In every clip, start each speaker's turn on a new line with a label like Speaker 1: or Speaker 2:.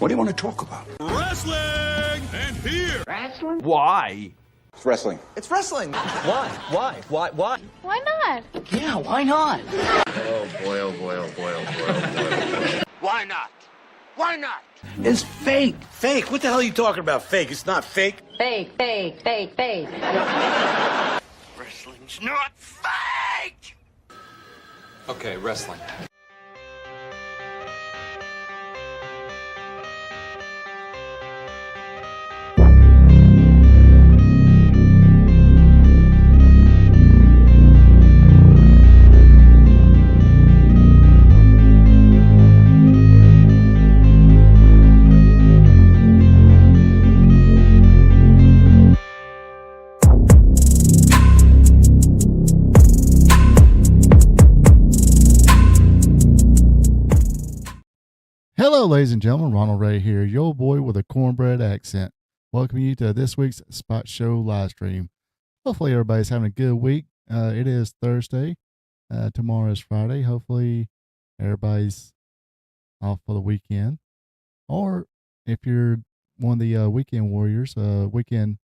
Speaker 1: What do you want to talk about?
Speaker 2: Wrestling! And here!
Speaker 3: Wrestling?
Speaker 2: Why?
Speaker 1: It's wrestling.
Speaker 4: It's wrestling.
Speaker 2: Why? Why?
Speaker 5: Why not?
Speaker 3: Yeah, why not?
Speaker 6: Oh boy, oh boy, oh boy, oh boy, oh boy.
Speaker 3: Why not? Why not?
Speaker 1: It's fake.
Speaker 4: Fake? What the hell are you talking about? Fake? It's not fake.
Speaker 5: Fake.
Speaker 3: Wrestling's not fake!
Speaker 2: Okay, wrestling.
Speaker 7: Hello, ladies and gentlemen. Ronald Ray here, your boy with a cornbread accent. Welcome you to this week's Spot Show live stream. Hopefully, everybody's having a good week. It is Thursday. Tomorrow is Friday. Hopefully, everybody's off for the weekend. Or if you're one of the weekend warriors, weekend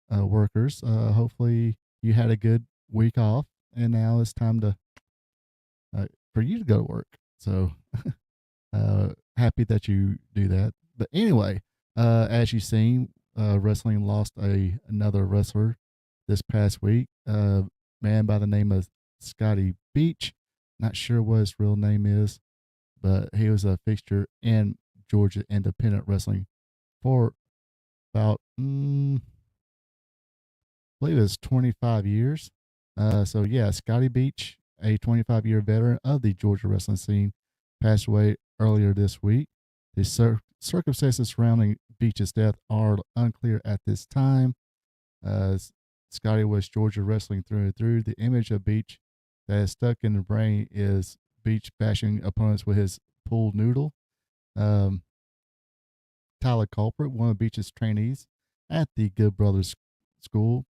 Speaker 7: workers, hopefully you had a good week off, and now it's time to for you to go to work. So. Happy that you do that. But anyway, as you've seen, wrestling lost another wrestler this past week. Man by the name of Scotty Beach. Not sure what his real name is, but he was a fixture in Georgia independent wrestling for about, I believe it was 25 years. So yeah, Scotty Beach, a 25-year veteran of the Georgia wrestling scene, passed away earlier this week. The circumstances surrounding Beach's death are unclear at this time. Scotty was Georgia wrestling through and through. The image of Beach that is stuck in the brain is Beach bashing opponents with his pool noodle. Tyler Culprit, one of Beach's trainees at the Good Brothers School,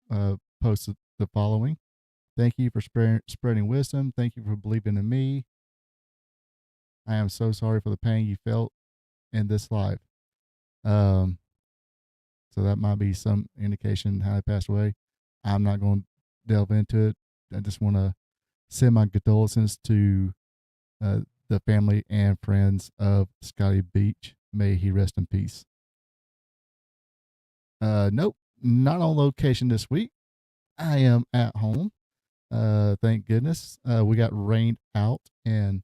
Speaker 7: posted the following: "Thank you for spreading wisdom. Thank you for believing in me. I am so sorry for the pain you felt in this life." So that might be some indication how he passed away. I'm not going to delve into it. I just want to send my condolences to the family and friends of Scotty Beach. May he rest in peace. Nope, not on location this week. I am at home. Thank goodness. We got rained out in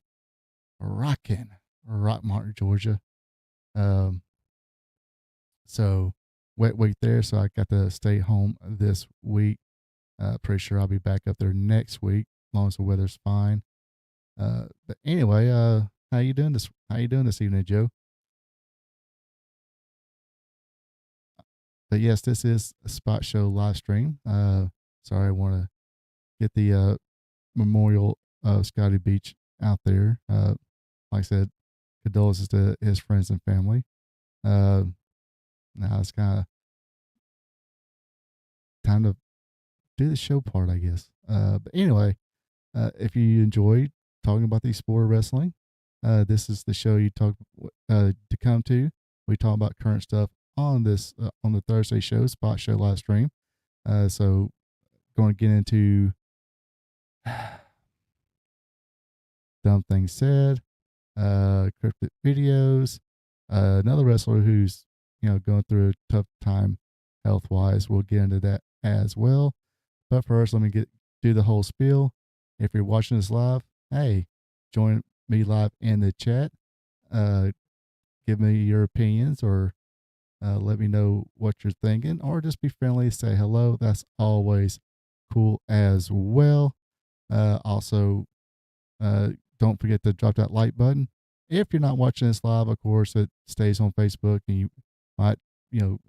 Speaker 7: Rockmart, Georgia. So wet week there. So I got to stay home this week. Pretty sure I'll be back up there next week, as long as the weather's fine. But anyway, how you doing this evening, Joe? But yes, this is a Spot Show live stream. Sorry, I want to get the memorial of Scotty Beach out there. Like I said, condolences to his friends and family. Now it's kind of time to do the show part, I guess. But anyway, if you enjoy talking about the sport of wrestling, this is the show you talk to come to. We talk about current stuff on this on the Thursday show, Spot Show live stream. So going to get into dumb things said, cryptic videos, another wrestler who's going through a tough time health wise. We'll get into that as well. But first, let me do the whole spiel. If you're watching this live, hey, join me live in the chat. Give me your opinions, or let me know what you're thinking, or just be friendly, say hello. That's always cool as well. Also, don't forget to drop that like button. If you're not watching this live, of course, it stays on Facebook and you might,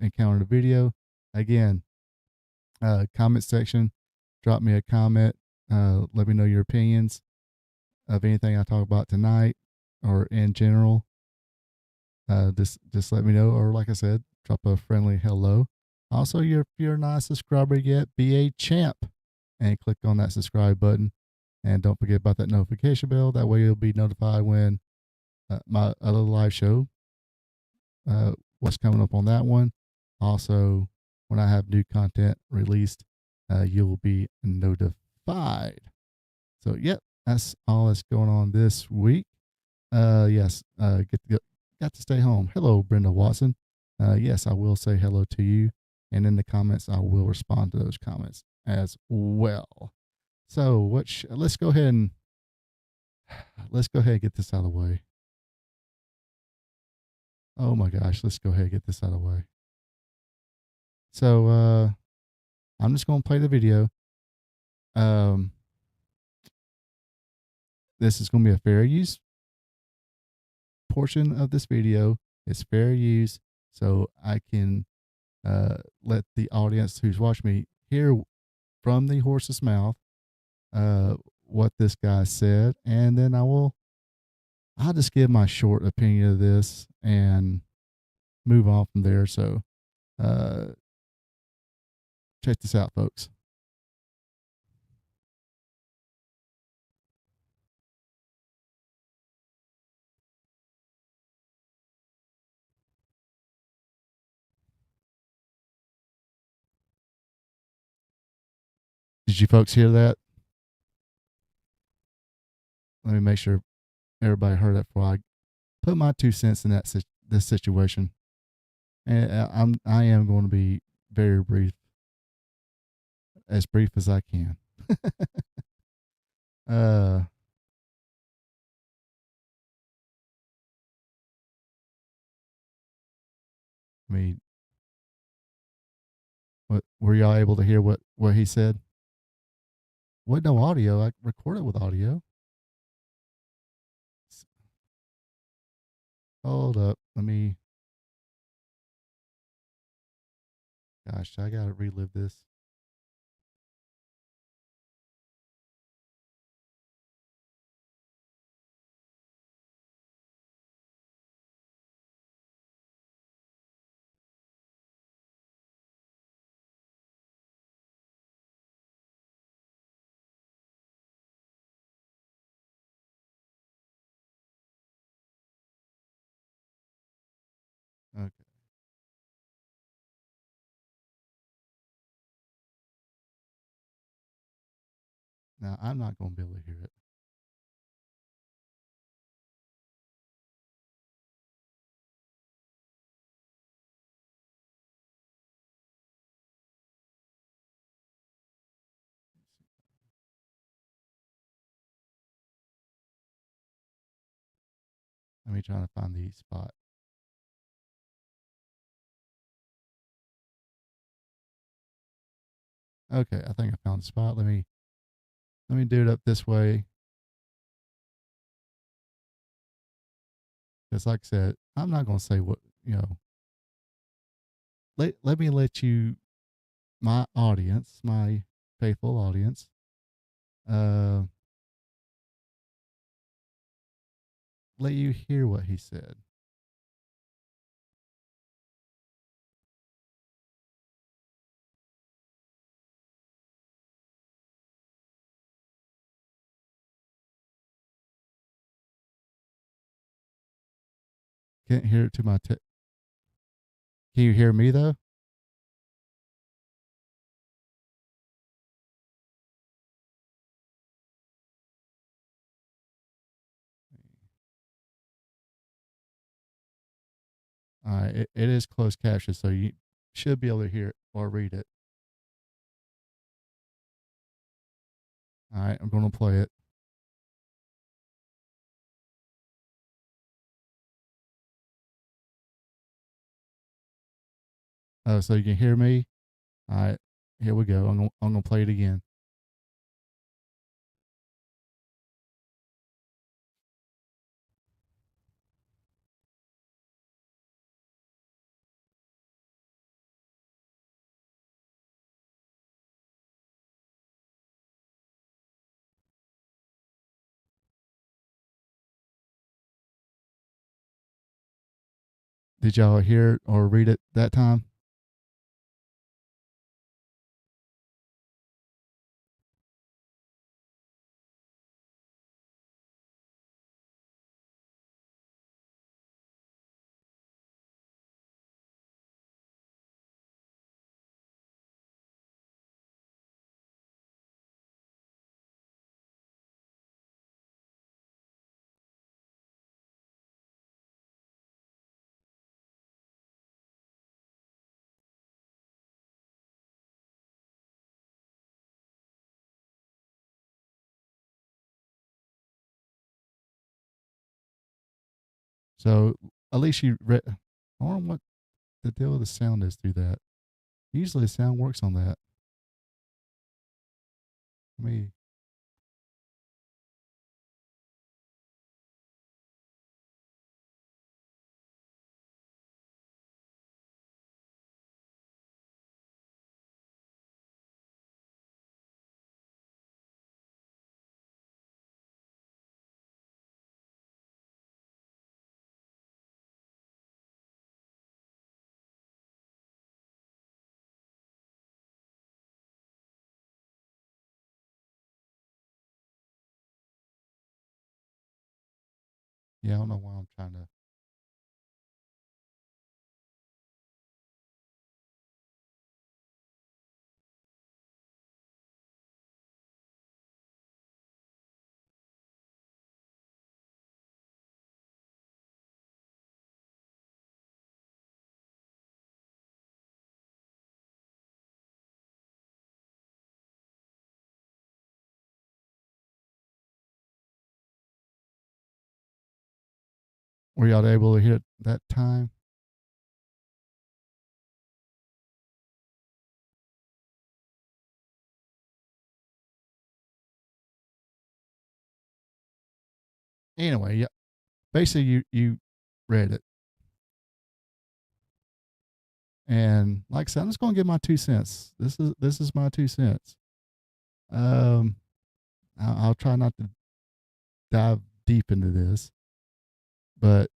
Speaker 7: encounter the video. Again, comment section, drop me a comment. Let me know your opinions of anything I talk about tonight or in general. Just let me know, or like I said, drop a friendly hello. Also, if you're not a subscriber yet, be a champ and click on that subscribe button. And don't forget about that notification bell. That way you'll be notified when my other live show what's coming up on that one. Also, when I have new content released, you will be notified. So, yep, that's all that's going on this week. Yes, got to stay home. Hello, Brenda Watson. Yes, I will say hello to you, and in the comments, I will respond to those comments as well. So, let's go ahead and get this out of the way. Oh my gosh, let's go ahead and get this out of the way. So, I'm just going to play the video. This is going to be a fair use portion of this video. It's fair use, so I can let the audience who's watching me hear from the horse's mouth what this guy said, and then I'll just give my short opinion of this and move on from there. So check this out, folks. Did you folks hear that? Let me make sure everybody heard it before I put my 2 cents in this situation. And I am going to be very brief, as brief as I can. I mean, what were y'all able to hear what he said? What, no audio? I recorded with audio. Hold up, let me. Gosh, I gotta relive this. Okay. Now I'm not gonna be able to hear it. Let me try to find the spot. Okay, I think I found the spot. Let me do it up this way. Because like I said, I'm not gonna say what, let me let you, my audience, my faithful audience, uh let you hear what he said. Can't hear it to my can you hear me though? All right, it is closed caption, so you should be able to hear it or read it. All right, I'm going to play it. Oh, so you can hear me? All right, here we go. I'm gonna play it again. Did y'all hear it or read it that time? So at least you read. I wonder what the deal with the sound is through that. Usually the sound works on that. Let me. Yeah, I don't know why I'm trying to. Were y'all able to hear it that time? Anyway, yeah. Basically, you read it, and like I said, I'm just going to give my 2 cents. This is my 2 cents. Um, I'll try not to dive deep into this, but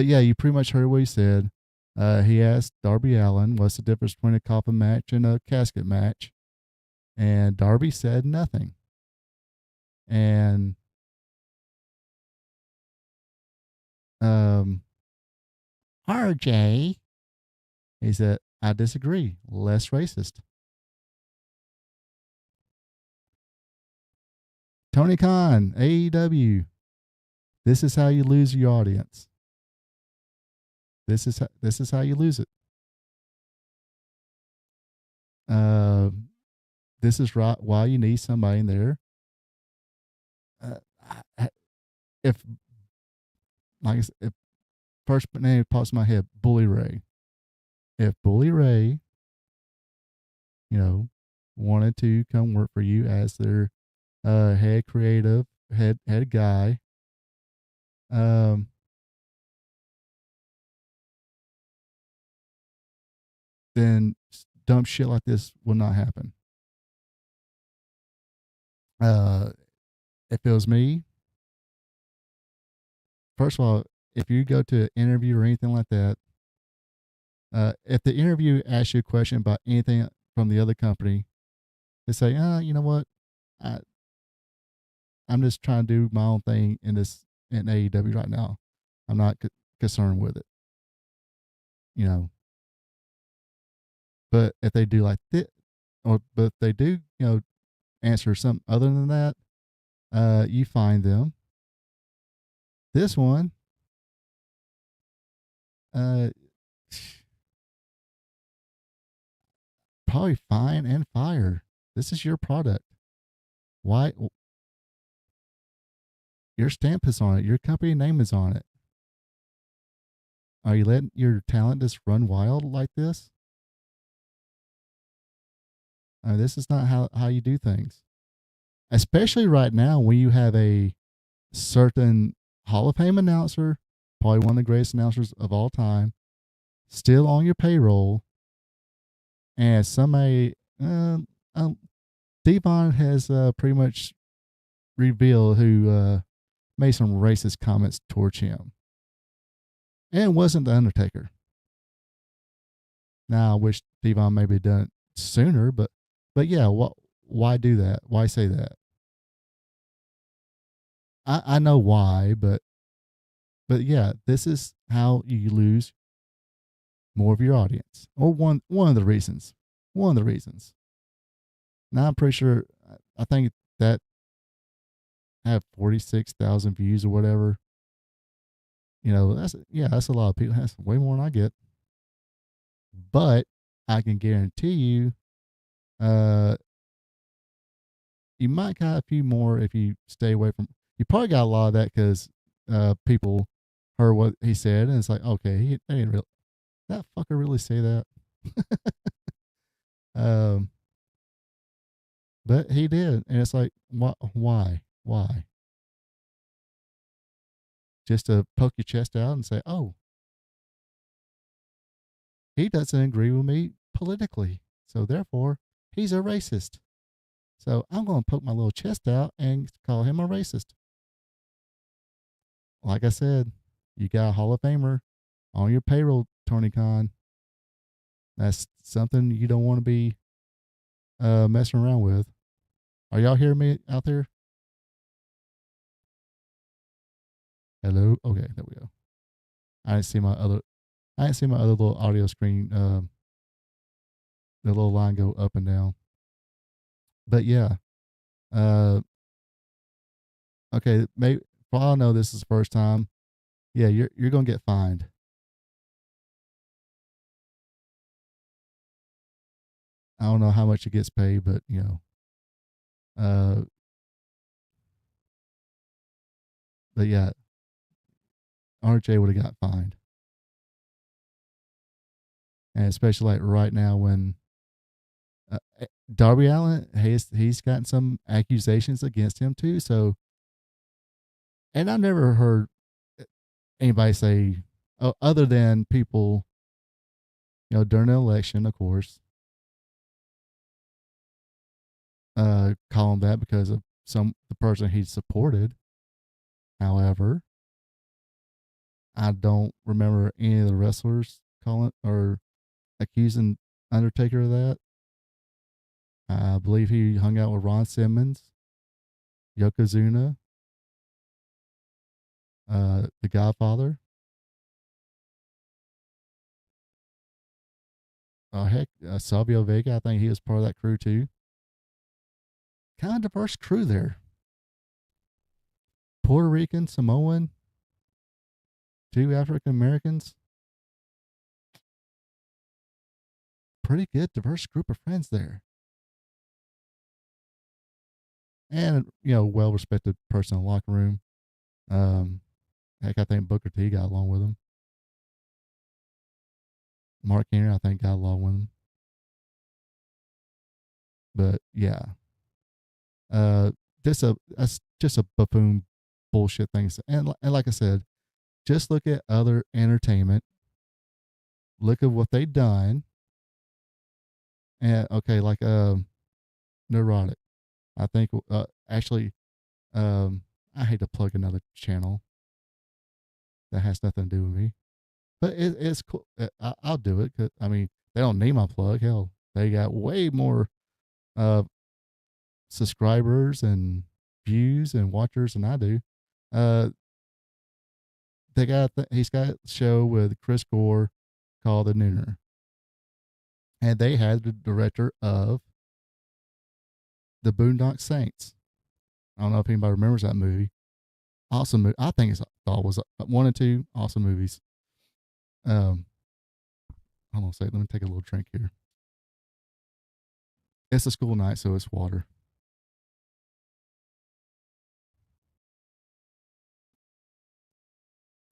Speaker 7: yeah, you pretty much heard what he said. He asked Darby Allin, "What's the difference between a coffin match and a casket match?" And Darby said nothing. And RJ, he said, "I disagree. Less racist." Tony Khan, AEW. This is how you lose your audience. This is how you lose it. Uh, this is right why you need somebody in there. If like I said, if first name pops in my head, Bully Ray. If Bully Ray, wanted to come work for you as their head creative, head guy, um, then dumb shit like this will not happen. If it was me, first of all, if you go to an interview or anything like that, if the interview asks you a question about anything from the other company, they say, you know what, I, I'm just trying to do my own thing in AEW right now. I'm not concerned with it, you know. But if they do like this, but if they do, answer something other than that, you find them. This one, uh, probably fine and fire. This is your product. Why? Your stamp is on it. Your company name is on it. Are you letting your talent just run wild like this? This is not how you do things. Especially right now when you have a certain Hall of Fame announcer, probably one of the greatest announcers of all time, still on your payroll, and somebody, Devon has pretty much revealed who made some racist comments towards him, and it wasn't the Undertaker. Now I wish Devon maybe done it sooner, but yeah, why do that? Why say that? I know why, but yeah, this is how you lose more of your audience, or one of the reasons. One of the reasons. Now I'm pretty sure. I think that have 46,000 views or whatever. That's a lot of people. That's way more than I get. But I can guarantee you, you might got a few more if you stay away from. You probably got a lot of that because people heard what he said, and it's like, okay, they didn't really, that fucker really say that. um, but he did, and it's like, why? Just to poke your chest out and say, oh, he doesn't agree with me politically, so therefore he's a racist. So I'm going to poke my little chest out and call him a racist. Like I said, you got a Hall of Famer on your payroll, Tony Khan. That's something you don't want to be messing around with. Are y'all hearing me out there? Hello? Okay, there we go. I didn't see my other little audio screen, the little line go up and down. But yeah. Okay, maybe for all I know this is the first time. Yeah, you're gonna get fined. I don't know how much it gets paid, but but yeah, RJ would have got fined. And especially like right now when Darby Allin, he's gotten some accusations against him too. So, and I've never heard anybody say, other than people, during the election, of course, call him that because of the person he supported. However, I don't remember any of the wrestlers calling or accusing Undertaker of that. I believe he hung out with Ron Simmons, Yokozuna, The Godfather. Heck, Savio Vega, I think he was part of that crew too. Kind of diverse crew there. Puerto Rican, Samoan, 2 African Americans. Pretty good, diverse group of friends there. And, well respected person in the locker room. Heck, I think Booker T got along with him. Mark Henry, I think, got along with him. But yeah. That's just a buffoon bullshit thing. And like I said, just look at other entertainment. Look at what they've done. And okay, like Neurotic. I think actually I hate to plug another channel that has nothing to do with me, but it's cool. I'll do it because they don't need my plug. Hell, they got way more subscribers and views and watchers than I do. He's got a show with Chris Gore called The Nooner, and they had the director of The Boondock Saints. I don't know if anybody remembers that movie. Awesome movie. I think thought was 1 and 2 awesome movies. Hold on a second. Let me take a little drink here. It's a school night, so it's water.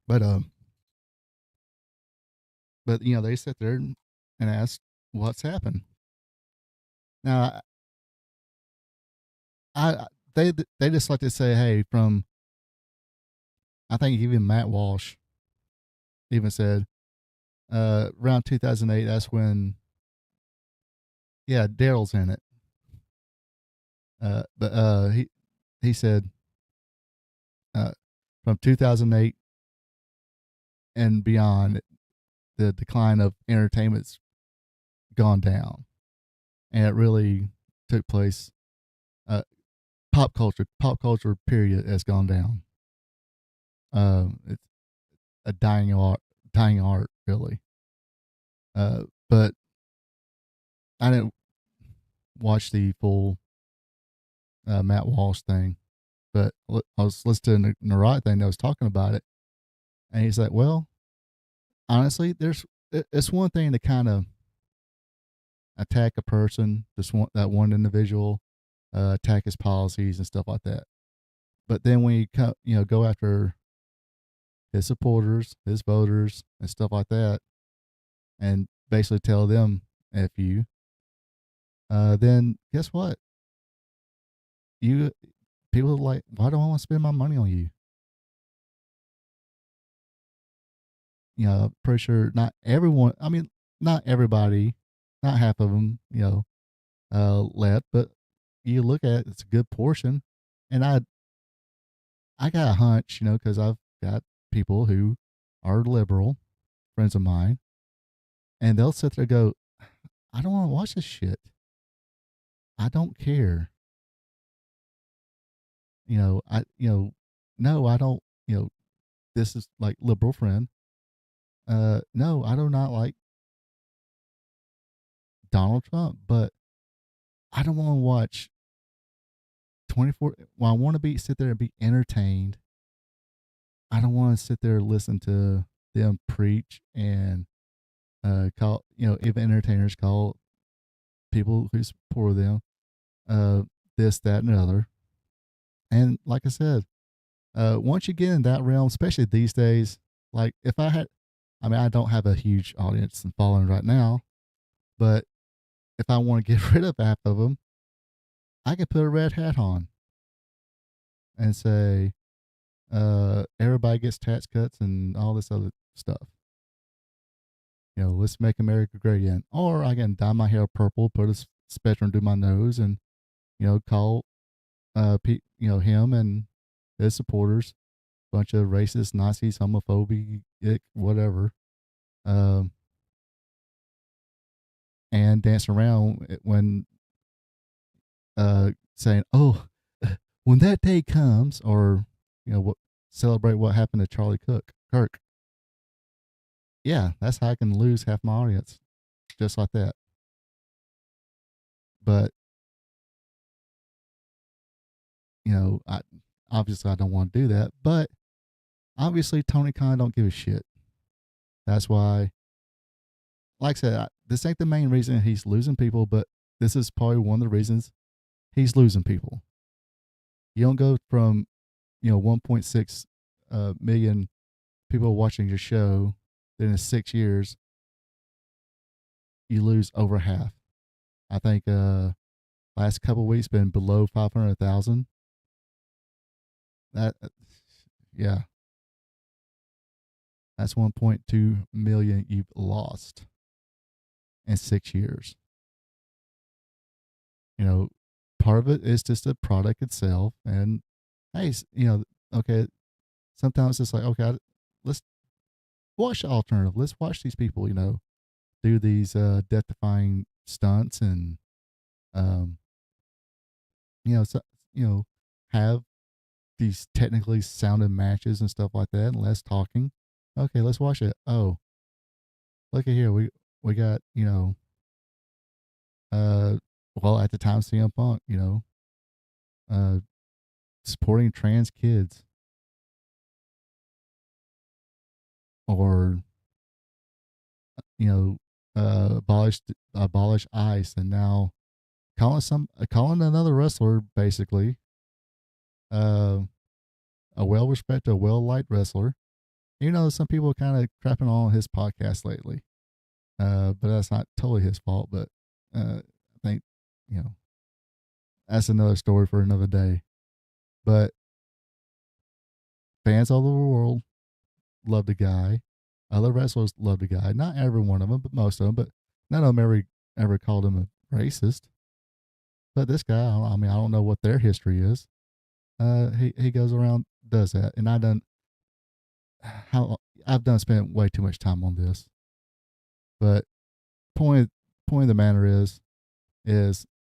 Speaker 7: But they sit there and ask what's happened. Now, they just like to say, hey, from, I think even Matt Walsh even said, around 2008, that's when, yeah, Daryl's in it. But he said, from 2008 and beyond, the decline of entertainment's gone down, and it really took place. Pop culture period has gone down. It's a dying art really. But I didn't watch the full Matt Walsh thing, but I was listening to the right thing that was talking about it, and he's like, well, honestly, it's one thing to kind of attack a person, that one individual, attack his policies and stuff like that. But then when you go after his supporters, his voters, and stuff like that, and basically tell them "f you," then guess what? You people are like, why do I want to spend my money on you? Pretty sure not everyone. I mean, not everybody, not half of them. Let, but you look at it, it's a good portion, and I got a hunch, because I've got people who are liberal, friends of mine, and they'll sit there and go, I don't want to watch this shit. I don't care. No, I don't, this is like liberal friend. No, I do not like Donald Trump, but I don't want to watch 24. Well, I want to sit there and be entertained. I don't want to sit there and listen to them preach and call, if entertainers call people who support them this, that, and the other. And like I said, once you get in that realm, especially these days, like if I don't have a huge audience and following right now, but if I want to get rid of half of them, I could put a red hat on and say, everybody gets tax cuts and all this other stuff. Let's make America great again. Or I can dye my hair purple, put a spectrum through my nose, and call him and his supporters bunch of racist, Nazis, homophobic, whatever, and dance around when saying, "Oh, when that day comes," or celebrate what happened to Charlie Kirk. Yeah, that's how I can lose half my audience, just like that. But I obviously I don't want to do that. But obviously Tony Khan don't give a shit. That's why, like I said, this ain't the main reason he's losing people, but this is probably one of the reasons he's losing people. You don't go from 1.6 million people watching your show, then in 6 years you lose over half. I think last couple of weeks been below 500,000. That yeah, that's 1.2 million you've lost in 6 years. Part of it is just the product itself, and hey, okay, sometimes it's like, okay, let's watch the alternative. Let's watch these people, do these death-defying stunts and so, have these technically sounding matches and stuff like that, and less talking. Okay, let's watch it. Oh, look at here. We got, well, at the time, CM Punk, supporting trans kids, or abolish ICE, and now calling another wrestler basically a well-respected, well-liked wrestler. Some people kind of crapping on his podcast lately, but that's not totally his fault. But I think that's another story for another day. But fans all over the world love the guy. Other wrestlers love the guy. Not every one of them, but most of them. But none of them ever called him a racist. But this guy, I don't know what their history is. He goes around, does that, and I've spent way too much time on this. But point of the matter is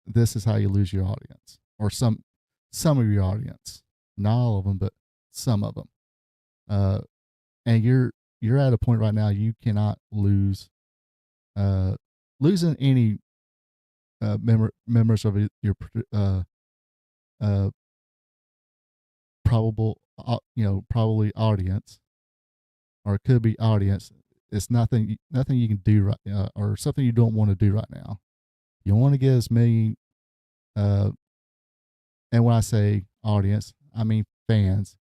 Speaker 7: this is how you lose your audience, or some of your audience, not all of them, but some of them. And you're at a point right now you cannot losing any members of your probably audience, or it could be audience. It's nothing you can do right, or something you don't want to do right now. You want to get as many, and when I say audience, I mean fans,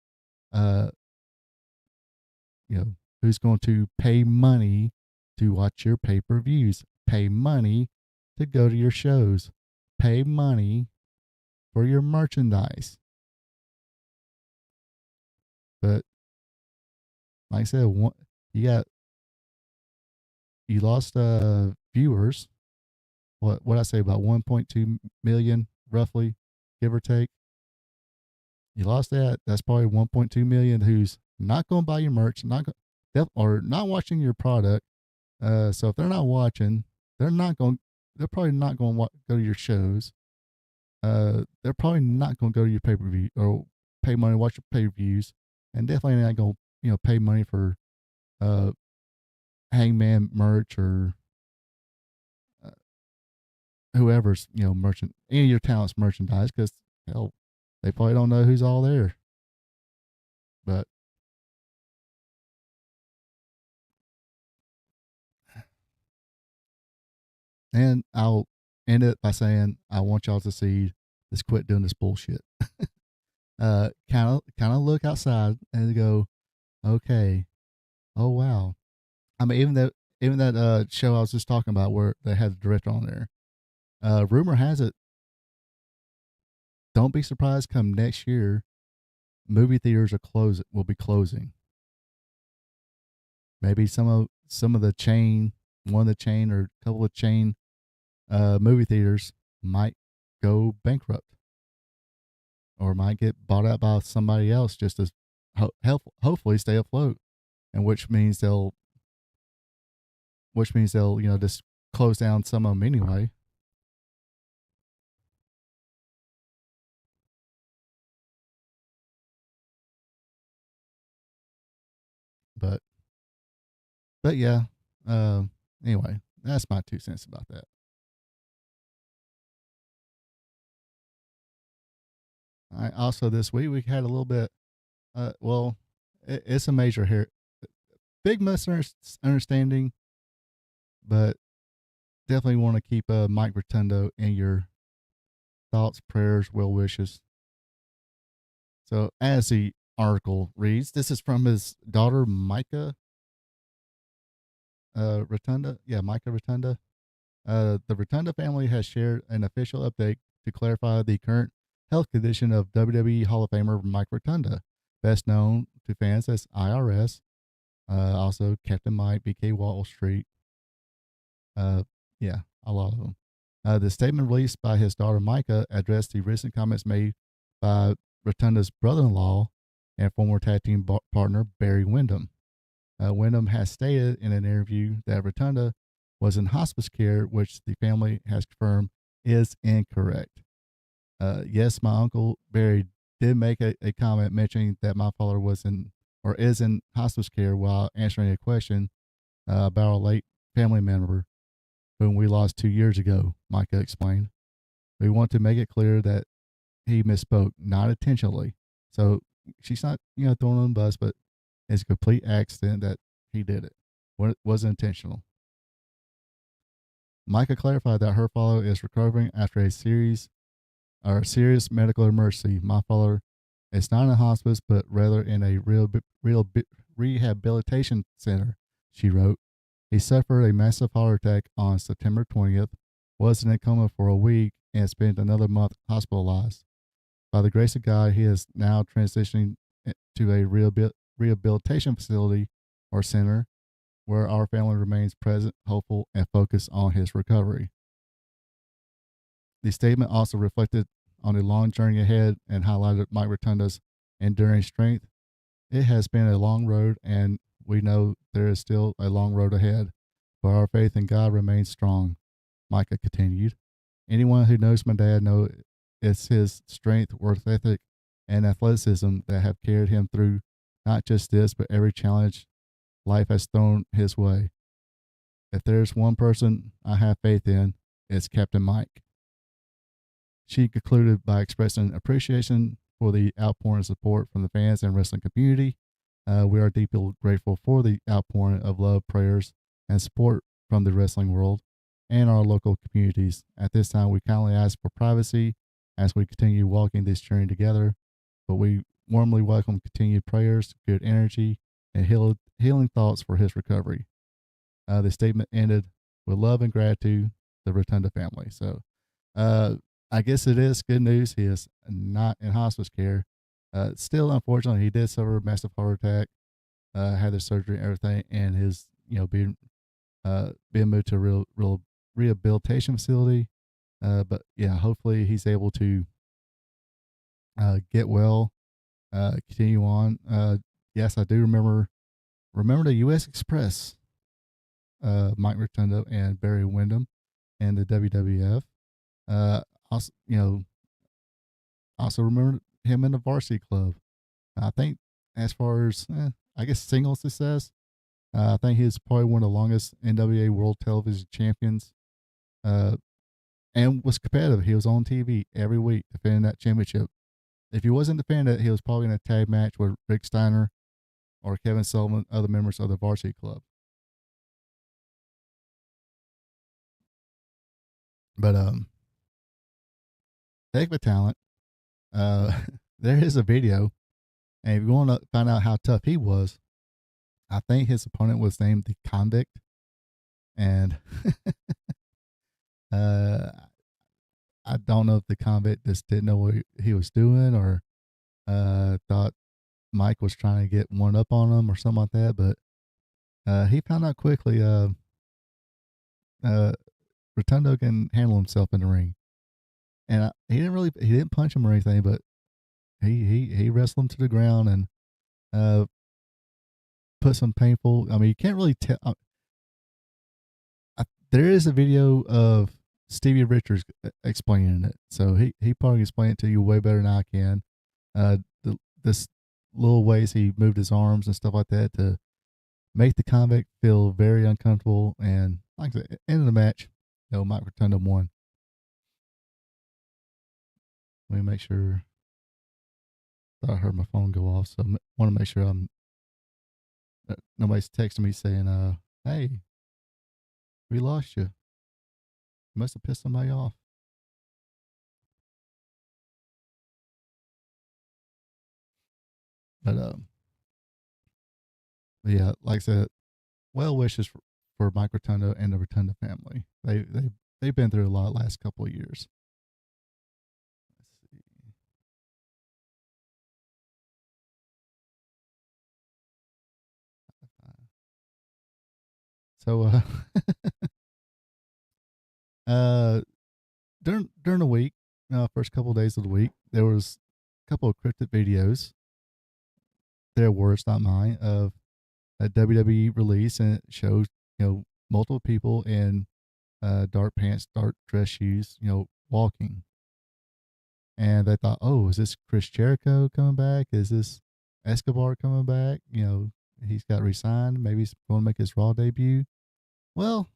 Speaker 7: who's going to pay money to watch your pay-per-views, pay money to go to your shows, pay money for your merchandise. But like I said, you lost viewers. What I say, about 1.2 million, roughly, give or take. You lost that. That's probably 1.2 million who's not going to buy your merch, or not watching your product. So if they're not watching, they're probably not going to go to your shows. They're probably not going to go to your pay-per-view or pay money to watch your pay-per-views, and definitely not going to pay money for Hangman merch or whoever's merchant, any of your talents merchandise, because hell, they probably don't know who's all there. But and I'll end it by saying I want y'all to see this, quit doing this bullshit. Kind of look outside and go, okay, oh wow. I mean, even that show I was just talking about where they had the director on there. Rumor has it, don't be surprised come next year, movie theaters will be closing. Maybe some of the chain, one of the chain or a couple of chain movie theaters might go bankrupt or might get bought out by somebody else just to hopefully stay afloat, and which means they'll just close down some of them anyway. But yeah. Anyway, that's my 2 cents about that. All right. Also, this week we had a little bit. It's a major here, big misunderstanding, but definitely want to keep Mike Rotundo in your thoughts, prayers, well wishes. So, as the article reads, this is from his daughter Micah Rotunda. Yeah, Micah Rotunda. The Rotunda family has shared an official update to clarify the current health condition of WWE Hall of Famer Mike Rotunda, best known to fans as IRS, also Captain Mike, BK Wall Street. Yeah, a lot of them. The statement released by his daughter Micah addressed the recent comments made by Rotunda's brother-in-law and former tag team partner Barry Windham. Windham has stated in an interview that Rotunda was in hospice care, which the family has confirmed is incorrect. Yes, my uncle Barry did make a comment mentioning that my father is in hospice care while answering a question about a late family member whom we lost 2 years ago, Micah explained. We want to make it clear that he misspoke, not intentionally. So she's not, throwing on the bus, but it's a complete accident that he did it. It wasn't intentional. Micah clarified that her father is recovering after a serious medical emergency. My father is not in a hospice, but rather in a rehabilitation center, she wrote. He suffered a massive heart attack on September 20th, was in a coma for a week, and spent another month hospitalized. By the grace of God, he is now transitioning to a rehabilitation facility or center where our family remains present, hopeful, and focused on his recovery. The statement also reflected on the long journey ahead and highlighted Mike Rotunda's enduring strength. It has been a long road, and we know there is still a long road ahead, but our faith in God remains strong, Micah continued. Anyone who knows my dad knows it's his strength, work ethic, and athleticism that have carried him through not just this, but every challenge life has thrown his way. If there's one person I have faith in, it's Captain Mike. She concluded by expressing appreciation for the outpouring of support from the fans and wrestling community. We are deeply grateful for the outpouring of love, prayers, and support from the wrestling world and our local communities. At this time, we kindly ask for privacy as we continue walking this journey together, but we warmly welcome continued prayers, good energy, and healing thoughts for his recovery. The statement ended with love and gratitude, the Rotunda family. So, I guess it is good news. He is not in hospice care. Still, unfortunately, he did suffer a massive heart attack, had the surgery and everything, and his, being moved to a real rehabilitation facility. But yeah, hopefully he's able to get well, continue on. Yes, I do remember the U.S. Express, Mike Rotundo and Barry Windham, and the WWF. Also, also remember him in the Varsity Club. I think as far as I guess single success, I think he's probably one of the longest NWA World Television Champions. And was competitive. He was on TV every week defending that championship. If he wasn't defending it, he was probably in a tag match with Rick Steiner or Kevin Sullivan, other members of the Varsity Club. But heck of a talent. There is a video, and if you want to find out how tough he was, I think his opponent was named the Convict, and I don't know if the Convict just didn't know what he was doing, or thought Mike was trying to get one up on him or something like that. But he found out quickly Rotundo can handle himself in the ring, and he didn't punch him or anything, but he wrestled him to the ground and put some painful. I mean, you can't really tell. There is a video of Stevie Richards explaining it, so he probably explained it to you way better than I can. This little ways he moved his arms and stuff like that to make the Convict feel very uncomfortable, and like I said, end of the match, Mike Rotundo won. Let me make sure. I heard my phone go off, so I want to make sure nobody's texting me saying, "Hey, we lost you. You must have pissed somebody off." But yeah, like I said, well wishes for Mike Rotundo and the Rotunda family. They've been through a lot last couple of years. Let's see. So during the week, first couple of days of the week, there was a couple of cryptic videos. Their words, not mine, of a WWE release, and it shows multiple people in dark pants, dark dress shoes, walking. And they thought, oh, is this Chris Jericho coming back? Is this Escobar coming back? He's got resigned. Maybe he's going to make his Raw debut. Well,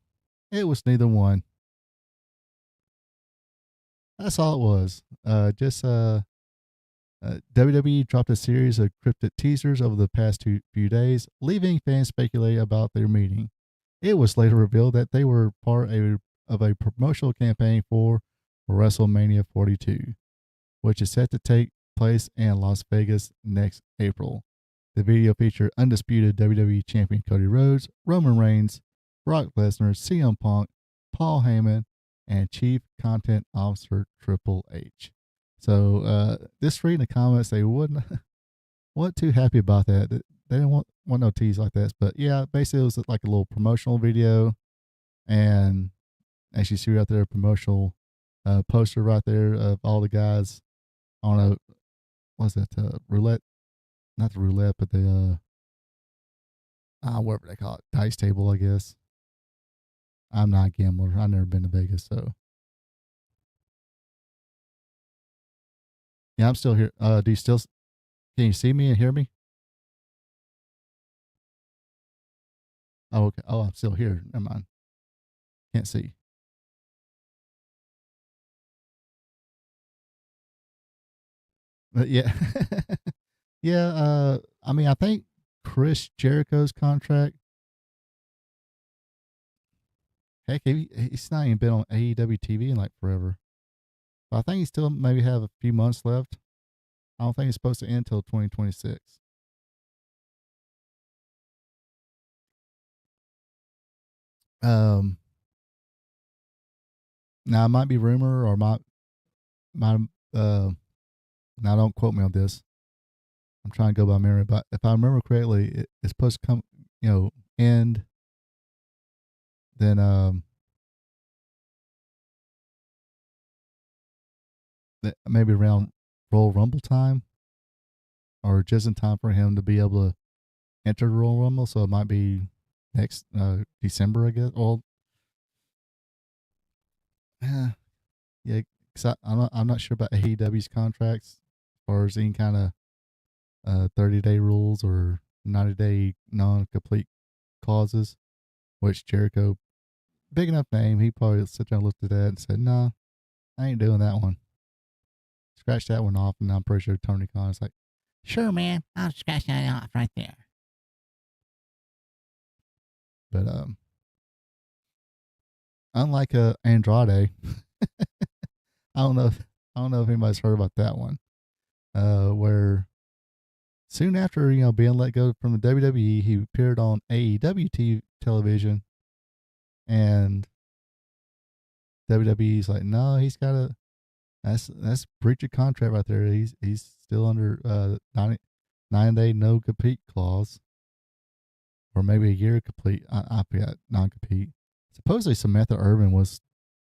Speaker 7: it was neither one. That's all it was. WWE dropped a series of cryptic teasers over the past few days, leaving fans speculating about their meeting. It was later revealed that they were part of a promotional campaign for WrestleMania 42, which is set to take place in Las Vegas next April. The video featured undisputed WWE Champion Cody Rhodes, Roman Reigns, Brock Lesnar, CM Punk, Paul Heyman, and Chief Content Officer Triple H. So this reading the comments, they wasn't too happy about that. They didn't want no tease like this. But yeah, basically it was like a little promotional video, and as you see right there, a promotional poster right there of all the guys on a roulette, not the roulette, but the whatever they call it, dice table, I guess. I'm not a gambler. I've never been to Vegas, so yeah, I'm still here. Can you see me and hear me? Oh, okay. Oh, I'm still here. Never mind. Can't see. But yeah, yeah. I mean, I think Chris Jericho's contract. Heck, he's not even been on AEW TV in like forever. But I think he still maybe have a few months left. I don't think it's supposed to end until 2026. Um, Now it might be rumor or might now don't quote me on this. I'm trying to go by memory, but if I remember correctly, it's supposed to come, end then maybe around Royal Rumble time, or just in time for him to be able to enter the Royal Rumble. So it might be next December, I guess. Well, yeah, because I'm not sure about AEW's contracts as far as any kind of 30-day rules or 90-day non-complete clauses, which Jericho, big enough name, he probably sit there and looked at that and said, "Nah, I ain't doing that one. Scratch that one off." And I'm pretty sure Tony Khan is like, "Sure, man, I'll scratch that off right there." But unlike Andrade, I don't know if anybody's heard about that one. Where soon after being let go from the WWE, he appeared on AEW television, and WWE's like, "No, he's got a that's breach of contract right there. He's still under 9-day no compete clause, or maybe a year complete. I forgot non compete. Supposedly Samantha Irvin was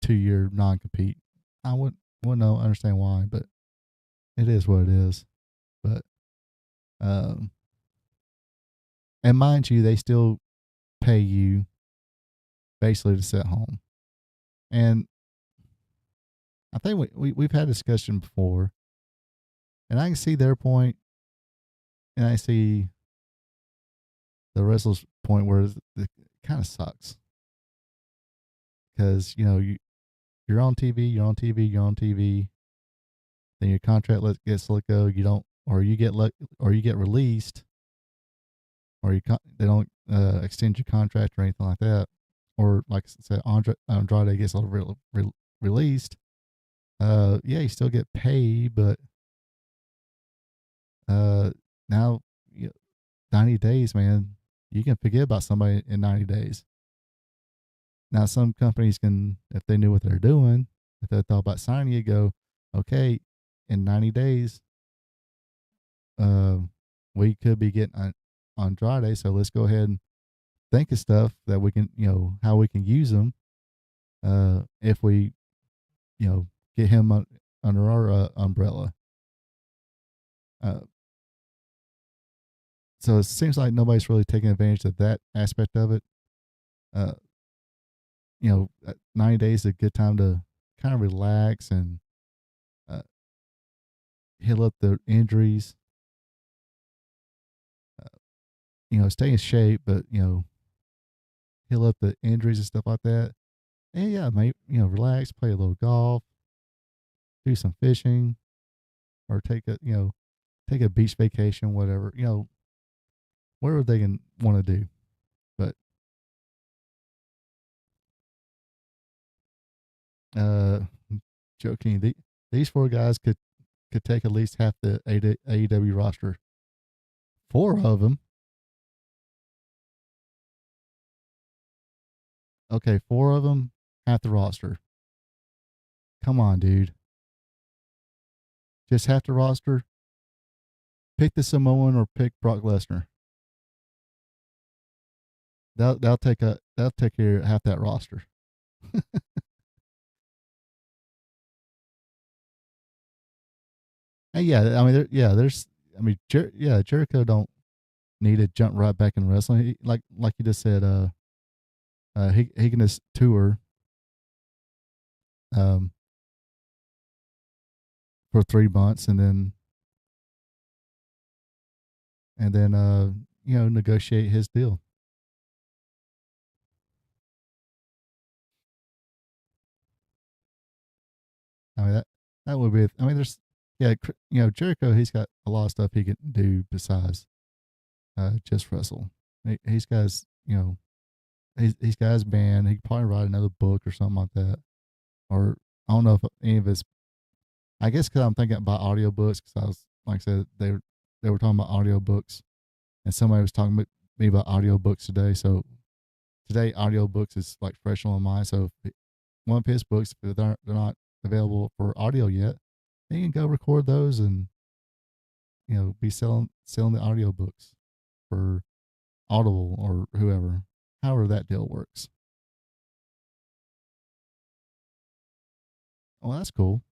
Speaker 7: 2-year non compete. I wouldn't know understand why, but it is what it is. But and mind you, they still pay you basically to sit home. And I think we've had a discussion before, and I can see their point, and I see the wrestler's point where it kind of sucks, because you're on TV, you're on TV, you're on TV. Then your contract gets let go. You don't, or you get released, or they don't extend your contract or anything like that. Or like I said, Andrade gets released. Yeah, you still get paid, but now 90 days, man, you can forget about somebody in 90 days. Now, some companies can, if they knew what they're doing, if they thought about signing you, go, okay, in 90 days, we could be getting Andrade, so let's go ahead and think of stuff that we can, how we can use them, if we, get him under our umbrella. So it seems like nobody's really taking advantage of that aspect of it. 90 days is a good time to kind of relax and heal up the injuries. Stay in shape, but heal up the injuries and stuff like that. And yeah, maybe relax, play a little golf, do some fishing, or take a beach vacation, whatever. Whatever they can want to do. But joking, these 4 guys could take at least half the AEW roster. 4 of them. Okay, 4 of them, half the roster. Come on, dude. Just half the roster. Pick the Samoan or pick Brock Lesnar. They'll take care of half that roster. And yeah, I mean, Jericho don't need to jump right back in wrestling. Like you just said, he can just tour, for 3 months, and then negotiate his deal. I mean, that would be. I mean, there's Jericho. He's got a lot of stuff he can do besides just wrestle. He's got his he's got his band. He could probably write another book or something like that. Or I don't know if any of his. I guess because I'm thinking about audiobooks, because I was, like I said, they were talking about audiobooks, and somebody was talking to me about audiobooks today. So today audiobooks is like fresh on my mind. So if one of his books, if they're not available for audio yet, then you can go record those and be selling the audiobooks for Audible or whoever, however that deal works. Well, that's cool.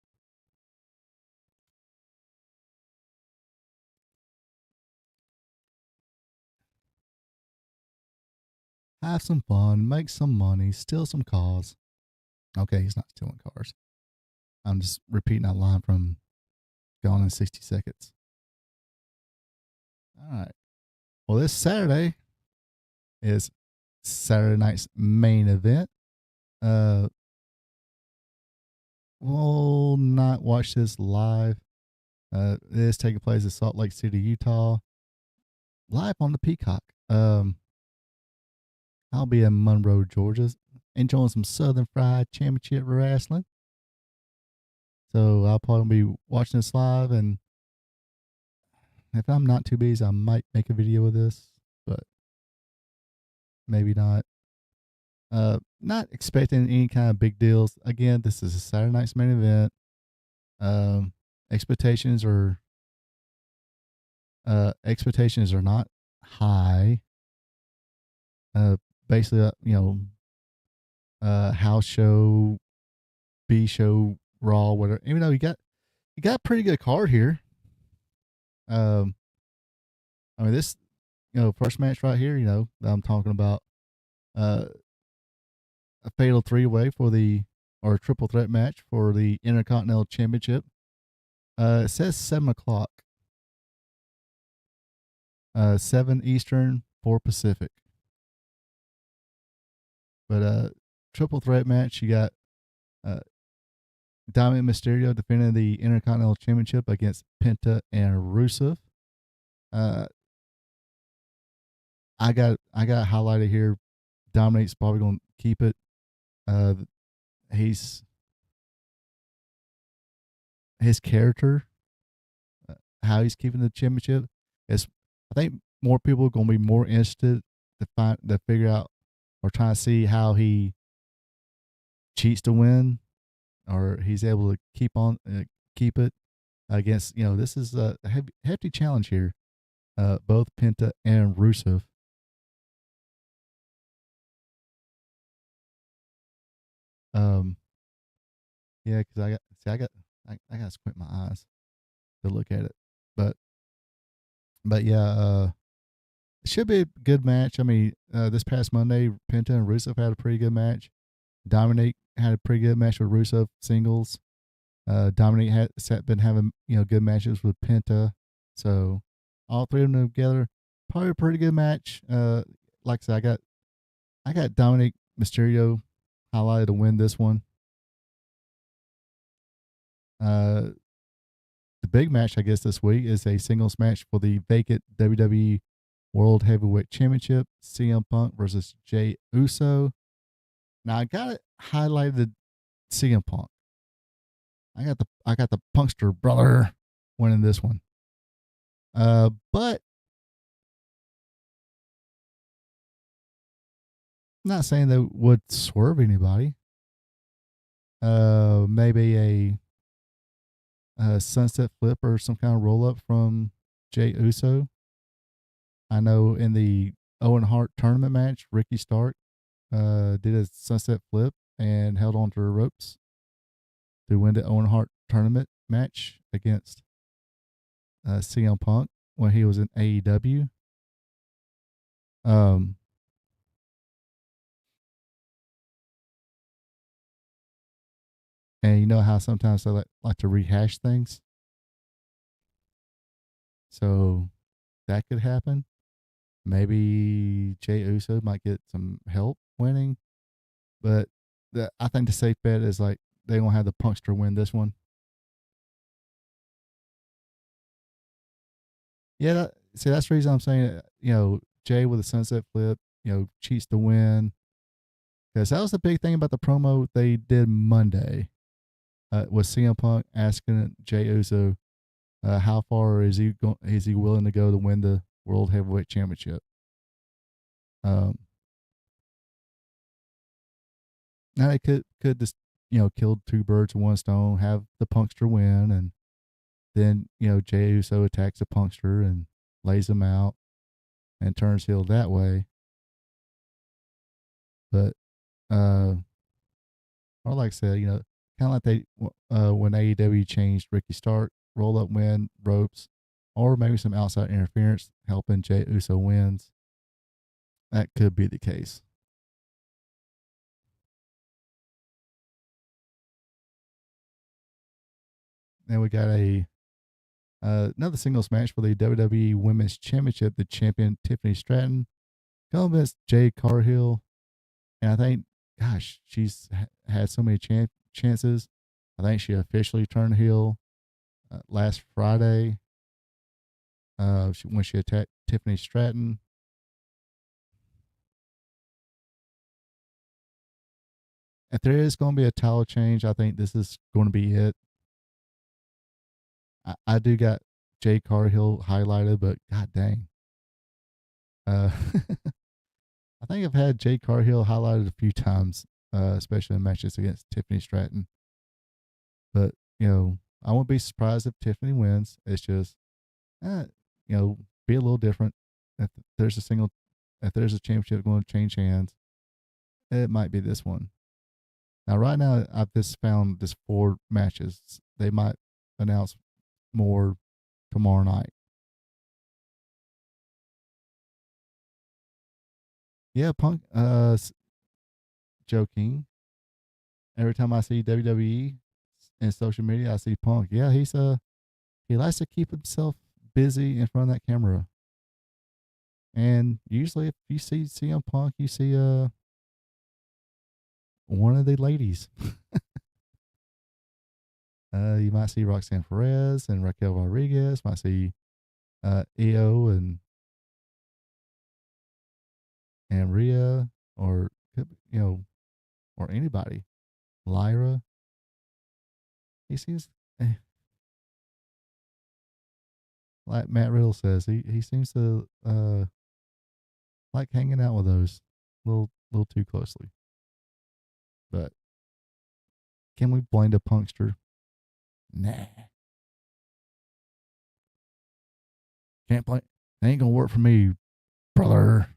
Speaker 7: Have some fun, make some money, steal some cars. Okay, he's not stealing cars. I'm just repeating that line from Gone in 60 Seconds. All right. Well, this Saturday is Saturday night's main event. We'll not watch this live. It is taking place in Salt Lake City, Utah, live on the Peacock. I'll be in Monroe, Georgia, enjoying some Southern Fried Championship Wrestling. So I'll probably be watching this live, and if I'm not too busy, I might make a video of this, but maybe not. Not expecting any kind of big deals. Again, this is a Saturday night's main event. Expectations are not high. Basically, house show, B show, Raw, whatever. Even though you got a pretty good card here. I mean, this, first match right here, that I'm talking about, a fatal 3-way or a triple threat match for the Intercontinental Championship. It says 7 o'clock. 7 Eastern, 4 Pacific. But triple threat match, you got Dominic Mysterio defending the Intercontinental Championship against Penta and Rusev. I got highlighted here. Dominic's probably going to keep it. His character, how he's keeping the championship, is, I think more people are going to be more interested to figure out or try to see how he cheats to win, or he's able to keep it against. This is a hefty challenge here. Both Penta and Rusev. Yeah, because I gotta squint my eyes to look at it, but yeah, it should be a good match. I mean, this past Monday, Penta and Rusev had a pretty good match. Dominic had a pretty good match with Rusev singles. Dominic had been having good matches with Penta, so all three of them together, probably a pretty good match. Like I said, I got Dominic Mysterio highlighted to win this one. The big match, I guess, this week is a singles match for the vacant WWE World Heavyweight Championship. CM Punk versus Jey Uso. Now I got it highlighted CM Punk. I got the Punkster brother winning this one. But I'm not saying that would swerve anybody. Maybe a sunset flip or some kind of roll up from Jey Uso. I know in the Owen Hart tournament match, Ricky Stark did a sunset flip and held on to the ropes to win the Owen Hart tournament match against CM Punk when he was in AEW. And you know how sometimes they like to rehash things? So that could happen. Maybe Jey Uso might get some help winning. But I think the safe bet is like they're going to have the Punkster win this one. Yeah, that's the reason I'm saying, Jay with a sunset flip, cheats to win. Because that was the big thing about the promo they did Monday. Was CM Punk asking Jey Uso how far is he willing to go to win the World Heavyweight Championship? Now they could just kill two birds with one stone, have the Punkster win, and then Jey Uso attacks the Punkster and lays him out and turns heel that way. But or like I said, kind of like they when AEW changed Ricky Stark, roll up win, ropes, or maybe some outside interference helping Jey Uso wins. That could be the case. Then we got another singles match for the WWE Women's Championship. The champion Tiffany Stratton going against Jade Cargill, and I think, gosh, she's had so many chances. I think she officially turned heel last Friday when she attacked Tiffany Stratton. If there is going to be a title change, I think this is going to be it. I do got Jade Cargill highlighted, but god dang. I think I've had Jade Cargill highlighted a few times, especially in matches against Tiffany Stratton. But, I won't be surprised if Tiffany wins. It's just, be a little different. If there's a championship going to change hands, it might be this one. Now, right now, I've just found this 4 matches. They might announce more tomorrow night. Yeah, Punk, joking. Every time I see WWE in social media, I see Punk. Yeah, he likes to keep himself busy in front of that camera. And usually if you see CM Punk, you see one of the ladies. You might see Roxanne Perez and Raquel Rodriguez. Might see Io and Rhea, or or anybody. Lyra. He seems like Matt Riddle says, he seems to like hanging out with those little too closely. But can we blame the Punkster? Nah. Can't blame. It ain't gonna work for me, brother.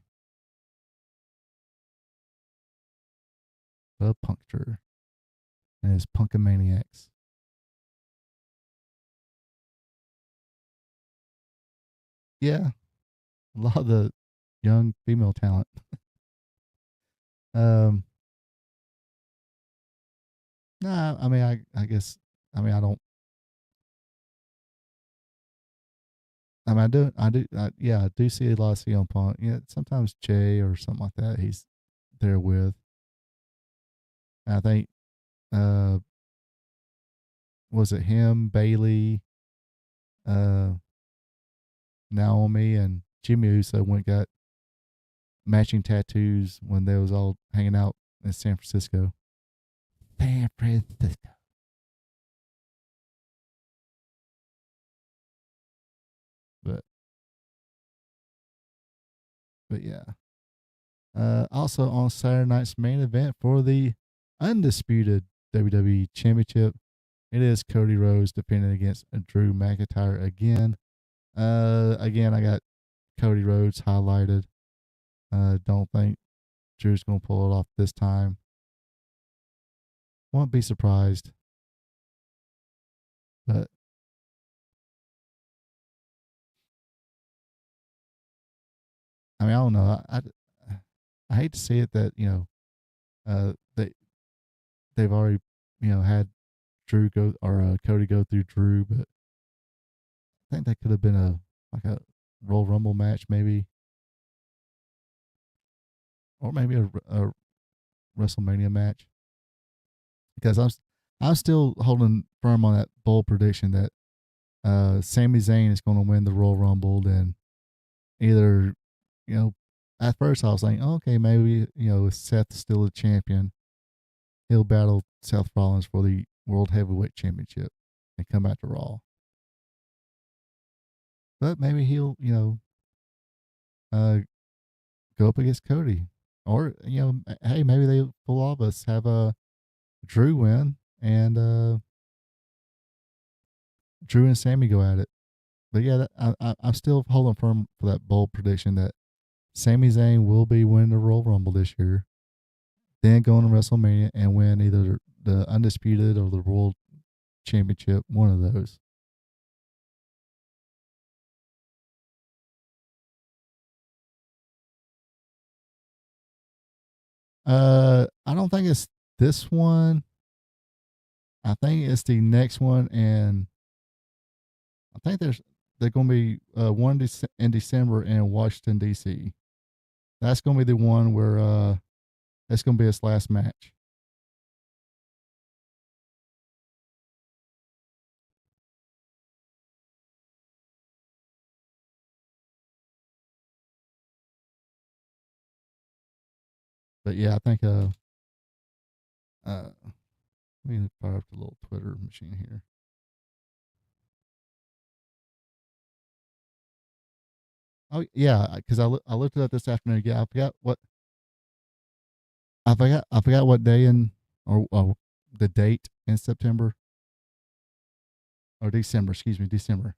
Speaker 7: The Punkster and his Punkamaniacs. Yeah, a lot of the young female talent. Nah, I mean, I guess, I mean, I don't. I mean, yeah, I do see a lot of CM Punk. Yeah, sometimes Jay or something like that. He's there with. And I think, was it him, Bailey, uh, Naomi, and Jimmy Uso went got matching tattoos when they was all hanging out in San Francisco. San Francisco. But yeah. Also on Saturday night's main event for the undisputed WWE Championship, it is Cody Rhodes defending against Drew McIntyre again. Again, I got Cody Rhodes highlighted. Don't think Drew's gonna pull it off this time. Won't be surprised. But I mean, I don't know. I hate to see it that they've already had Drew go or Cody go through Drew, but I think that could have been a Royal Rumble match maybe, or maybe a WrestleMania match, because I'm still holding firm on that bold prediction that Sami Zayn is going to win the Royal Rumble. Then either at first I was like, oh, okay, maybe if Seth's still a champion, he'll battle Seth Rollins for the World Heavyweight Championship and come back to Raw. But maybe he'll go up against Cody, or hey, maybe they pull off us have a Drew win and Drew and Sammy go at it. But yeah, I'm still holding firm for that bold prediction that Sami Zayn will be winning the Royal Rumble this year, then go to WrestleMania and win either the Undisputed or the World Championship, one of those. I don't think it's this one. I think it's the next one, and I think they're going to be one in December in Washington D.C. That's going to be the one where it's going to be his last match. But yeah, I think let me fire up the little Twitter machine here. Oh yeah, because I looked it up this afternoon. Yeah, I forgot what day or the date in September or December. Excuse me, December.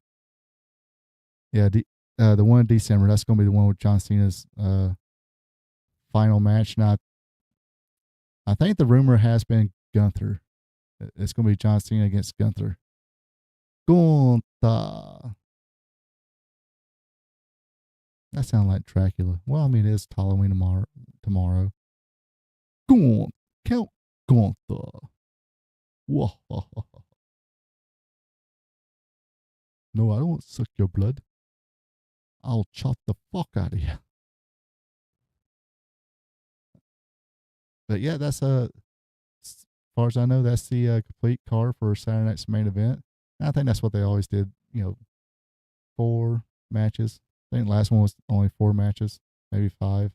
Speaker 7: Yeah, the one in December. That's going to be the one with John Cena's final match. And I think the rumor has been Gunther. It's going to be John Cena against Gunther. Gunther. That sounds like Dracula. Well, I mean, it is Halloween tomorrow. Count Gunther. Whoa. No, I don't want to suck your blood. I'll chop the fuck out of you. But yeah, that's as far as I know, that's the complete card for Saturday night's main event. And I think that's what they always did. 4 matches. I think the last one was only 4 matches, maybe 5.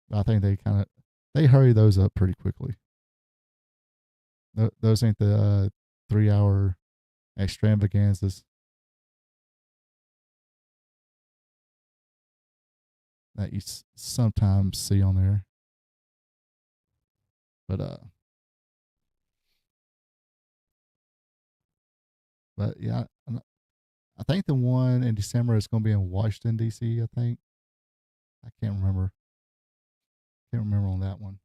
Speaker 7: But I think they hurry those up pretty quickly. Those ain't the 3-hour extravaganzas that you sometimes see on there. But yeah, I think the one in December is going to be in Washington D.C. I think. I can't remember. Can't remember on that one.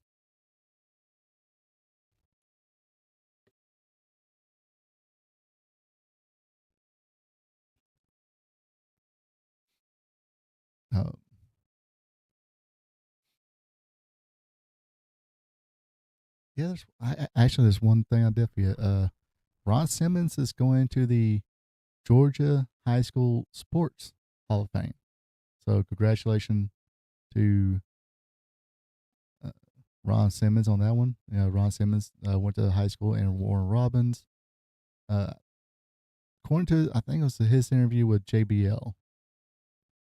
Speaker 7: Uh, yeah, there's one thing I did forget. Ron Simmons is going to the Georgia High School Sports Hall of Fame. So congratulations to Ron Simmons on that one. Ron Simmons went to high school in Warren Robins. According to, I think it was his interview with JBL.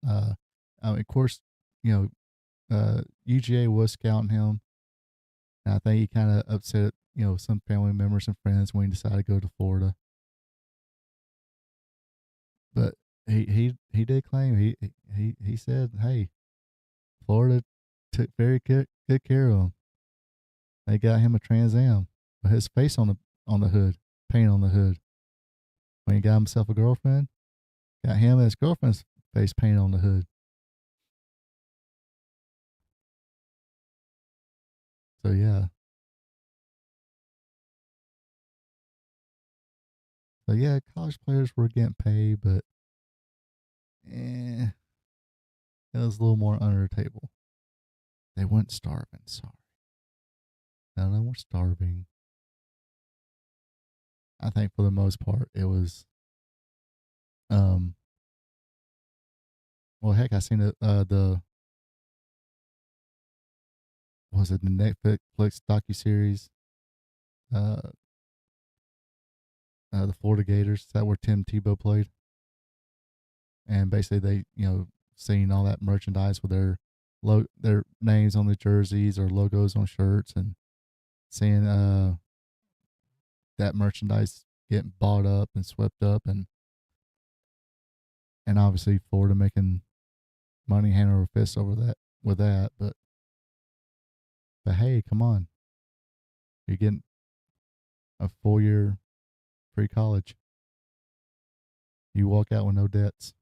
Speaker 7: Of course, UGA was scouting him. And I think he kind of upset, some family members and friends when he decided to go to Florida. But he did claim he said, hey, Florida took very good care of him. They got him a Trans Am with his face on the hood, paint on the hood. When he got himself a girlfriend, got him and his girlfriend's face painted on the hood. So yeah. So yeah, college players were getting paid, but it was a little more under the table. They weren't starving, sorry. No, they weren't starving. I think for the most part it was well heck, I seen the was it the Netflix docuseries the Florida Gators. Is that where Tim Tebow played? And basically they, seeing all that merchandise with their names on the jerseys or logos on shirts and seeing that merchandise getting bought up and swept up and obviously Florida making money hand over fist over that with that, but hey, come on, you're getting a 4 year free college. You walk out with no debts.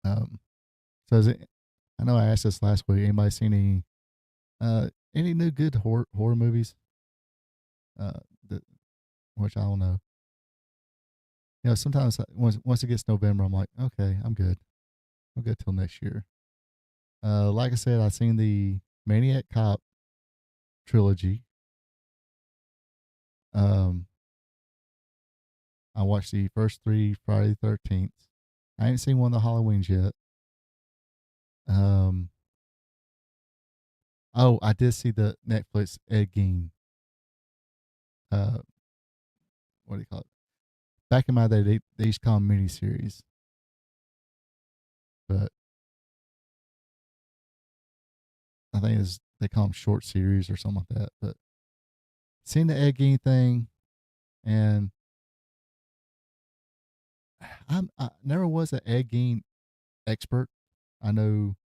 Speaker 7: So is it? I know I asked this last week. Anybody seen any new good horror movies? That, which I don't know. Sometimes once it gets November, I'm like, okay, I'm good. I'm good till next year. Like I said, I've seen the Maniac Cop trilogy. I watched the first 3 Friday the 13th. I ain't seen one of the Halloweens yet. Oh, I did see the Netflix Ed Gein. What do you call it? Back in my day, they used to call them miniseries, but I think they call them short series or something like that. But seen the Ed Gein thing, and I never was an Ed Gein expert. I know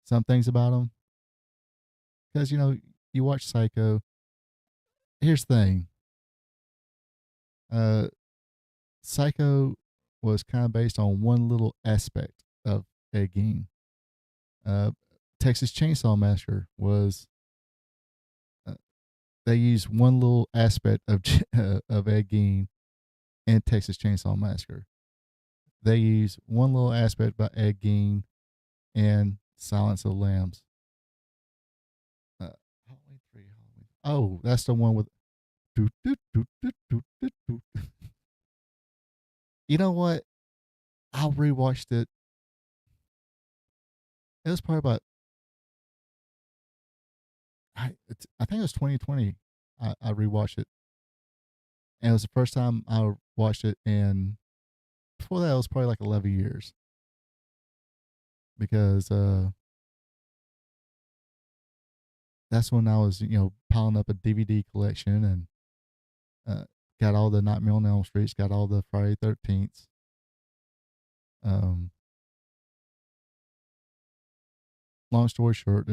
Speaker 7: some things about him because you watch Psycho. Here's the thing. Psycho was kind of based on one little aspect of Ed Gein. Texas Chainsaw Massacre was they used one little aspect of Ed Gein in Texas Chainsaw Massacre. They used one little aspect about Ed Gein in Silence of the Lambs. Halloween 3, Halloween. Oh, that's the one with. You know what? I rewatched it. It was probably about. I think it was 2020. I rewatched it, and it was the first time I watched it. And before that, it was probably like 11 years because that's when I was piling up a DVD collection and got all the Nightmare on Elm Streets, got all the Friday 13th. Long story short,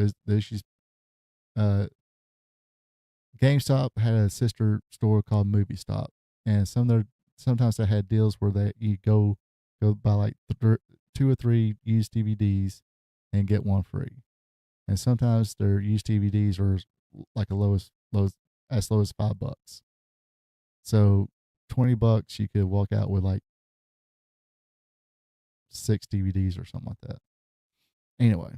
Speaker 7: GameStop had a sister store called Movie Stop, and sometimes they had deals where you go buy like 2 or 3 used DVDs and get one free, and sometimes their used DVDs are like as low as $5. So $20 you could walk out with like 6 DVDs or something like that. Anyway,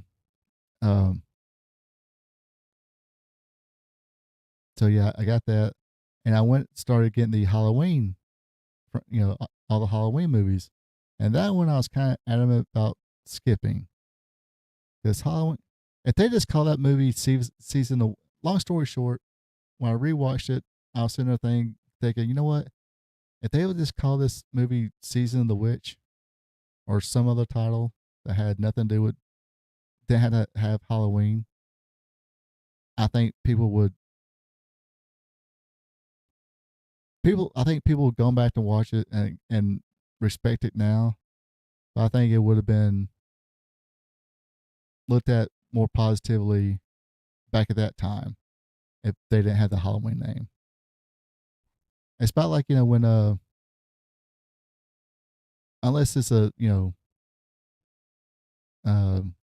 Speaker 7: so yeah, I got that, and I started getting the Halloween, all the Halloween movies, and that one I was kind of adamant about skipping because Halloween. If they just call that movie season of, long story short, when I rewatched it, I was sitting there thinking, you know what? If they would just call this movie Season of the Witch, or some other title that had nothing to do with, they had to have Halloween, I think people would. I think people would go back to watch it and respect it now. But I think it would have been looked at more positively back at that time if they didn't have the Halloween name. It's about like, when unless it's a, an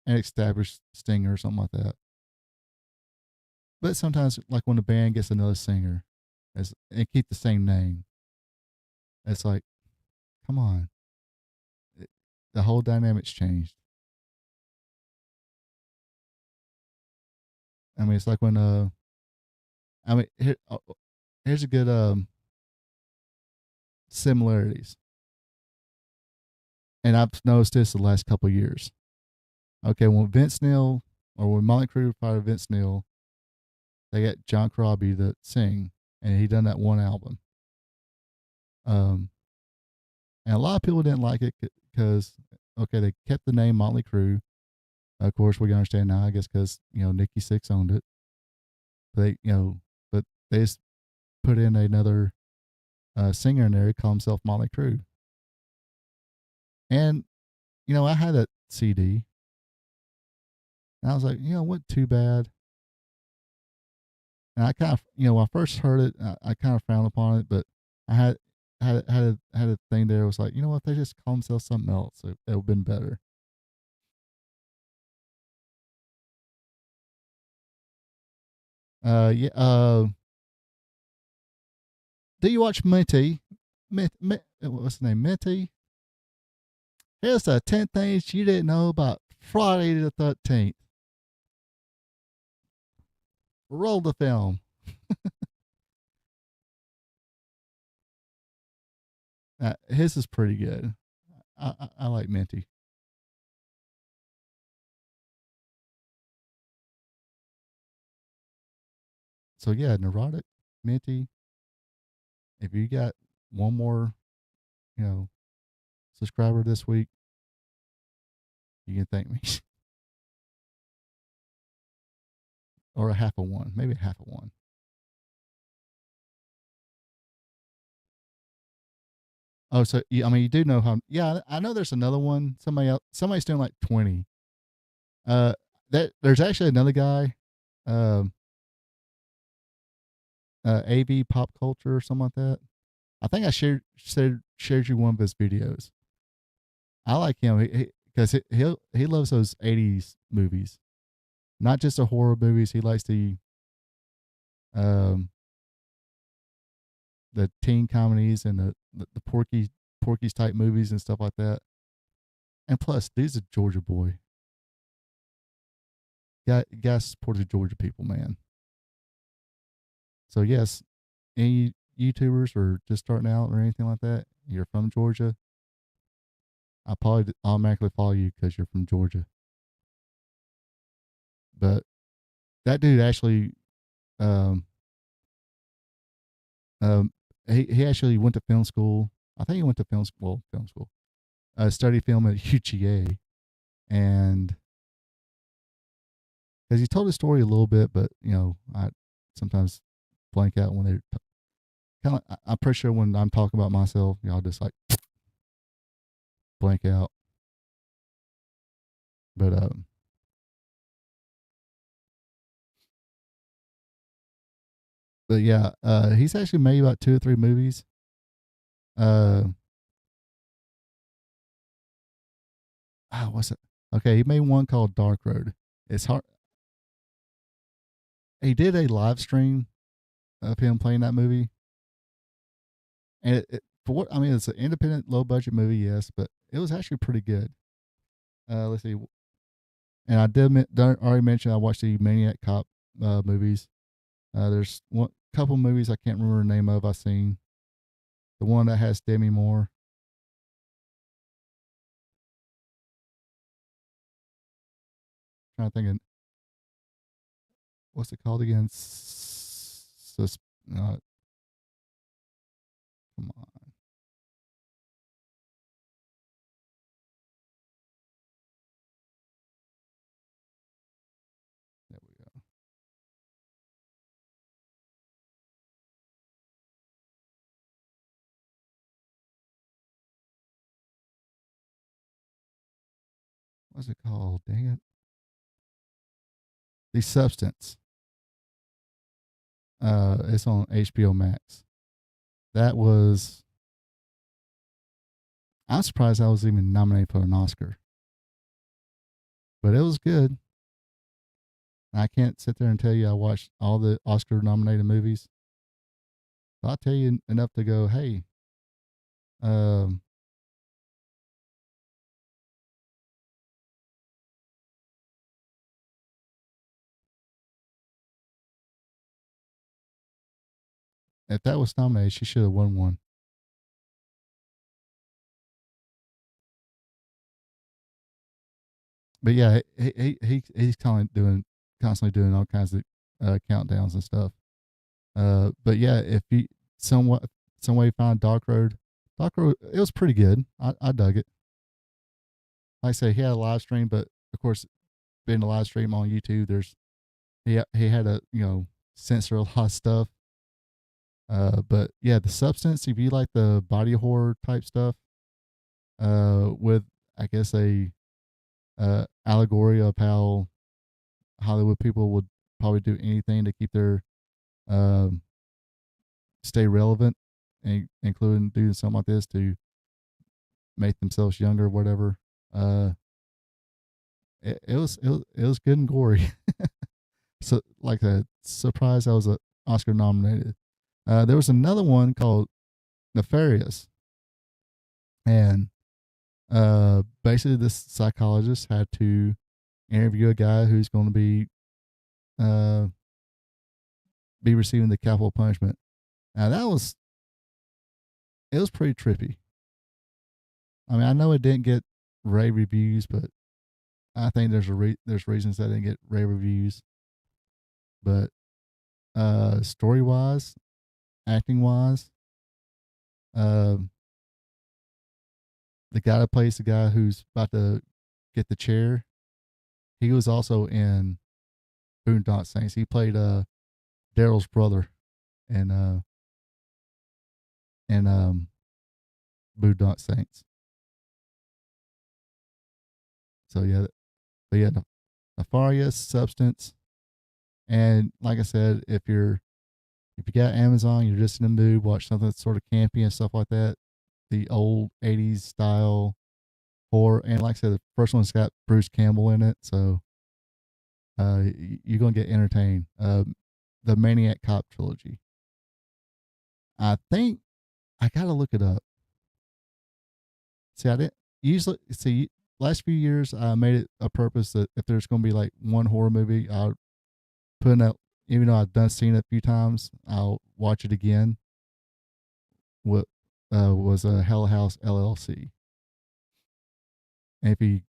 Speaker 7: established singer or something like that. But sometimes like when a band gets another singer and keep the same name, it's like, come on. The whole dynamic's changed. I mean, it's like when here's a good similarities, and I've noticed this the last couple of years. Okay, when Motley Crue fired Vince Neil, they got John Corabi to sing, and he done that one album. And a lot of people didn't like it because they kept the name Motley Crue. Of course, we understand now, I guess, because Nikki Sixx owned it. But they just put in another singer in there. He called himself Motley Crue. And I had that CD, and I was like, what too bad. And I kind of, when I first heard it, I kind of frowned upon it, but I had a thing there. It was like, what, they just call themselves something else. It would have been better. Yeah. Do you watch Minty? What's the name? Minty. Here's the 10 things you didn't know about Friday the 13th. Roll the film. His is pretty good. I like Minty. So yeah, Neurotic, Minty. If you got one more, subscriber this week, you can thank me. Or a half of one, maybe half of one. Oh, so you do know how? Yeah, I know. There's another one. Somebody's doing like 20. That there's actually another guy, um, AV Pop Culture or something like that. I think I shared you one of his videos. I like him because he loves those 80s movies, not just the horror movies. He likes um the teen comedies and the Porky's type movies and stuff like that. And plus, dude's a Georgia boy. Got support the Georgia people, man. So yes, any YouTubers or just starting out or anything like that, you're from Georgia, I probably automatically follow you because you're from Georgia. But that dude actually, um, he actually went to film school. I think he went to film school. Studied film at UGA, and because he told his story a little bit, but I sometimes blank out when they're kind of. I'm pretty sure when I'm talking about myself, y'all just like blank out. But yeah, he's actually made about 2 or 3 movies. What's it? Okay, he made one called Dark Road. It's hard. He did a live stream of him playing that movie, and for what I mean, it's an independent, low budget movie, yes, but it was actually pretty good. Let's see, and I did already mention I watched the Maniac Cop movies. There's one couple movies I can't remember the name of. I've seen the one that has Demi Moore. Trying to think of what's it called again? Come on. There we go. What's it called? Dang it. The Substance. It's on HBO Max. That was. I'm surprised I was even nominated for an Oscar, but it was good. I can't sit there and tell you I watched all the Oscar nominated movies. But I'll tell you enough to go, hey, um, if that was nominated, she should have won one. But yeah, he's constantly doing all kinds of countdowns and stuff. But yeah, if you some way find Dark Road, it was pretty good. I dug it. Like I say, he had a live stream, but of course, being a live stream on YouTube, he had to censor a lot of stuff. But yeah, The Substance. If you like the body horror type stuff, with I guess a allegory of how Hollywood people would probably do anything to keep their um, stay relevant, including doing something like this to make themselves younger, or whatever. Uh, it was good and gory. So like a surprise, I was a Oscar nominated. There was another one called Nefarious, and basically this psychologist had to interview a guy who's going to uh be receiving the capital punishment. Now it was pretty trippy. I mean, I know it didn't get rave reviews, but I think there's reasons that it didn't get rave reviews. But story wise, acting wise, um, the guy that plays the guy who's about to get the chair, he was also in Boondock Saints. He played Daryl's brother in Boondock Saints. So yeah, but yeah, Nefarious, Substance, and like I said, if you got Amazon, you're just in the mood, watch something that's sort of campy and stuff like that, the old '80s style horror, and like I said, the first one's got Bruce Campbell in it, so you're gonna get entertained. The Maniac Cop trilogy. I think I gotta look it up. See, I didn't usually see last few years. I made it a purpose that if there's gonna be like one horror movie, I'll put out. Even though I've seen it a few times, I'll watch it again. What was a Hell House LLC, and if you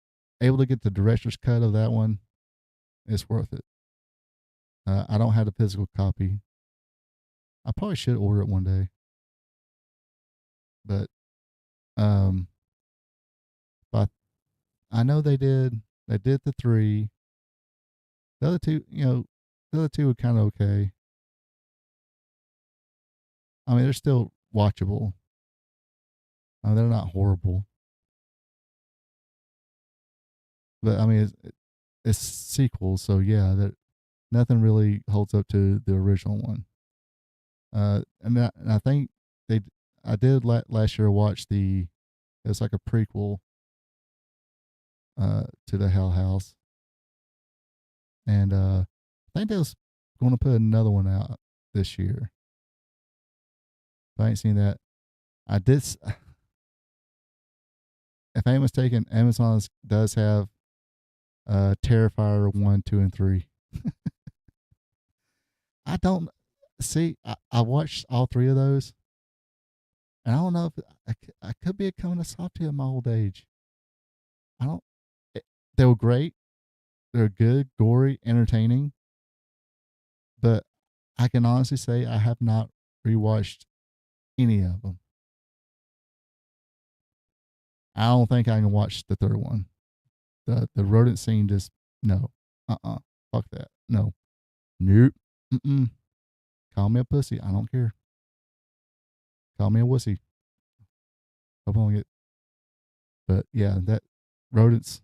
Speaker 7: able to get the director's cut of that one, it's worth it. I don't have the physical copy. I probably should order it one day, but but I know they did. They did the 3. The other two, the other two were kind of okay. I mean, they're still watchable. I mean, they're not horrible, but I mean, it's sequels, so yeah, that nothing really holds up to the original one. And I think I did last year watch it's like a prequel to the Hell House, and I think they was going to put another one out this year. If I ain't seen that, I did. If I ain't mistaken, Amazon does have Terrifier 1, 2, and 3. I don't see. I watched all 3 of those, and I don't know if I could be coming a softie at my old age. I don't. They were great. They're good, gory, entertaining. But I can honestly say I have not rewatched any of them. I don't think I can watch the 3rd one. The rodent scene just no. Fuck that. No. Nope. Call me a pussy. I don't care. Call me a wussy. Hope I don't get. But yeah, that rodents.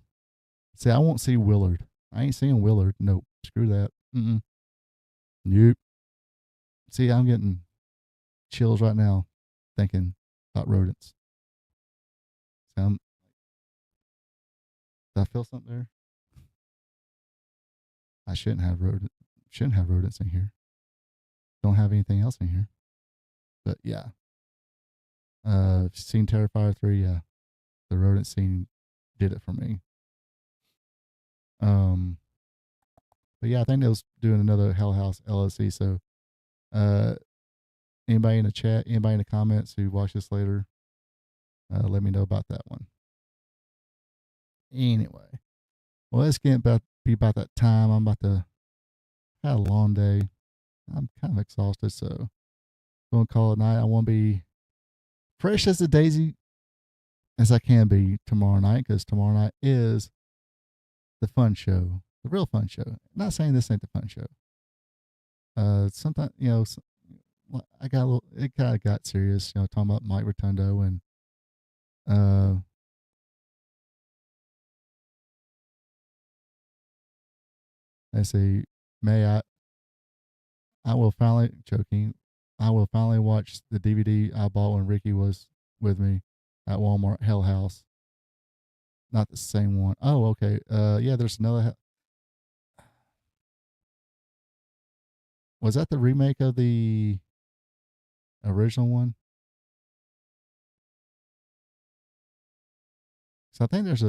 Speaker 7: See, I won't see Willard. I ain't seeing Willard. Nope. Screw that. Nope. See, I'm getting chills right now thinking about rodents. Did I feel something there? I shouldn't have rodents in here. Don't have anything else in here. But yeah. Seen Terrifier 3, yeah. The rodent scene did it for me. But yeah, I think they was doing another Hell House LLC. So anybody in the chat, anybody in the comments who watch this later, let me know about that one. Anyway, well, it's getting be about that time. I'm about to have a long day. I'm kind of exhausted, so I'm gonna call it night. I want to be fresh as a daisy as I can be tomorrow night, because tomorrow night is the fun show, the real fun show. Not saying this ain't the fun show. Sometimes I got it kind of got serious, talking about Mike Rotundo and let's see, I will finally, joking, I will finally watch the DVD I bought when Ricky was with me at Walmart, Hell House. Not the same one. Oh, okay. Yeah, there's another. Was that the remake of the original one? So I think there's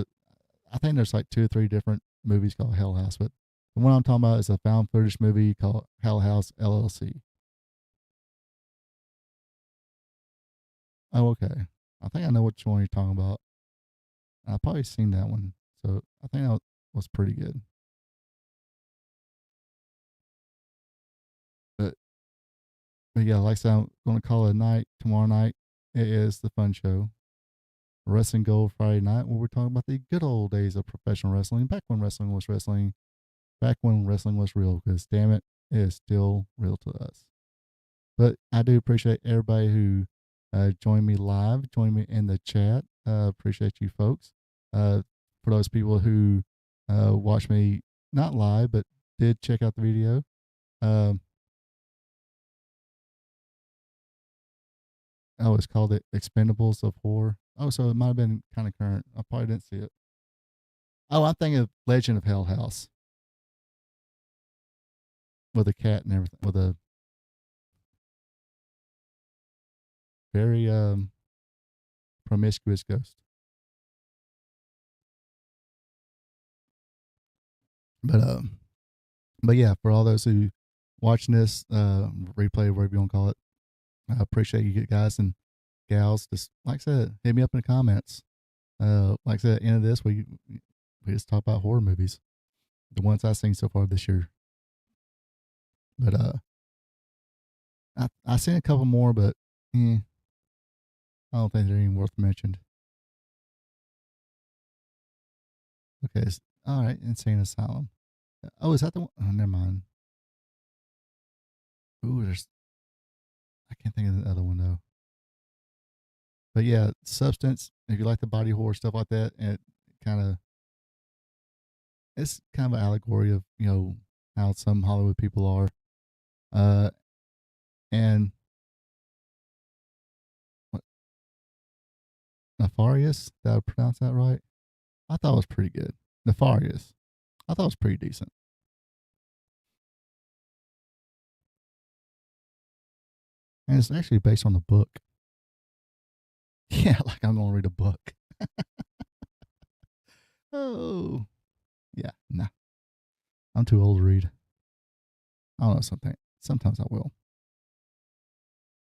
Speaker 7: like 2 or 3 different movies called Hell House, but the one I'm talking about is a found footage movie called Hell House LLC. Oh, okay. I think I know which one you're talking about. I've probably seen that one, so I think that was pretty good. But but yeah, like I said, I'm going to call it a night tomorrow night. It is the fun show, Wrestling Gold Friday night, where we're talking about the good old days of professional wrestling, back when wrestling was wrestling, back when wrestling was real. Because damn it, it is still real to us. But I do appreciate everybody who joined me live, joined me in the chat. Appreciate you folks. For those people who watched me not live but did check out the video. Oh, it's called the Expendables of Horror. Oh, so it might have been kind of current. I probably didn't see it. Oh, I'm thinking of Legend of Hell House with a cat and everything, with a very promiscuous ghost. But yeah, for all those who watching this replay, whatever you want to call it, I appreciate you guys and gals. Just like I said, hit me up in the comments. Like I said, at the end of this, we just talk about horror movies, the ones I've seen so far this year. But I seen a couple more, but I don't think they're even worth mentioned. Okay, all right, Insane Asylum. Oh, is that the one? Oh, never mind. Ooh, I can't think of the other one though. But yeah, Substance. If you like the body horror stuff like that, and it's kind of an allegory of how some Hollywood people are. And what, Nefarious? Did I pronounce that right? I thought it was pretty good. Nefarious. I thought it was pretty decent. And it's actually based on a book. Yeah, like I'm going to read a book. Oh, yeah, nah. I'm too old to read. I don't know, sometimes I will.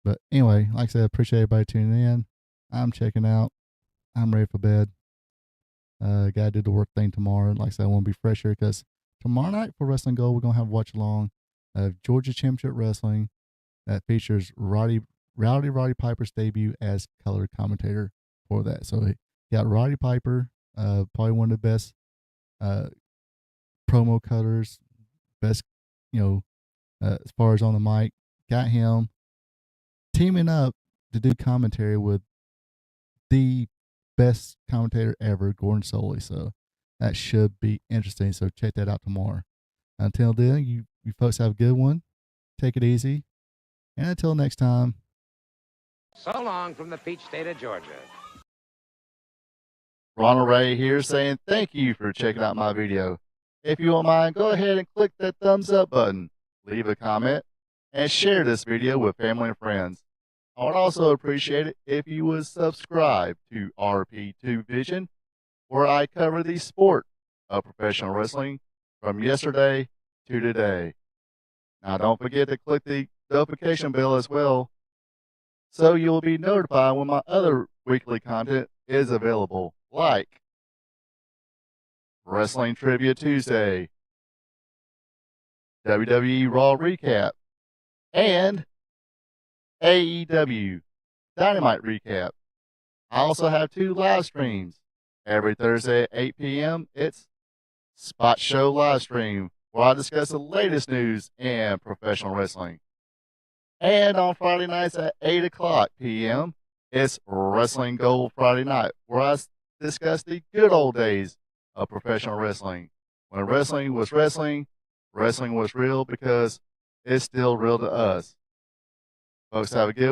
Speaker 7: But anyway, like I said, appreciate everybody tuning in. I'm checking out. I'm ready for bed. Gotta do the work thing tomorrow. Like I said, I want to be fresher because tomorrow night for Wrestling Gold, we're going to have a watch along of Georgia Championship Wrestling that features Roddy Piper's debut as color commentator for that. So we got Roddy Piper, probably one of the best promo cutters, best, as far as on the mic. Got him teaming up to do commentary with the best commentator ever, Gordon Soley. So that should be interesting. So check that out tomorrow. Until then, you folks have a good one. Take it easy. And until next time.
Speaker 5: So long from the peach state of Georgia.
Speaker 7: Ronald Ray here saying thank you for checking out my video. If you don't mind, go ahead and click that thumbs up button, leave a comment, and share this video with family and friends. I would also appreciate it if you would subscribe to RP2 Vision, where I cover the sport of professional wrestling from yesterday to today. Now don't forget to click the notification bell as well, so you'll be notified when my other weekly content is available, like Wrestling Trivia Tuesday, WWE Raw Recap, and AEW Dynamite Recap. I also have 2 live streams. Every Thursday at 8 p.m., it's Spot Show Live Stream, where I discuss the latest news in professional wrestling. And on Friday nights at 8 o'clock p.m., it's Wrestling Gold Friday Night, where I discuss the good old days of professional wrestling, when wrestling was wrestling, wrestling was real because it's still real to us. Folks, have a good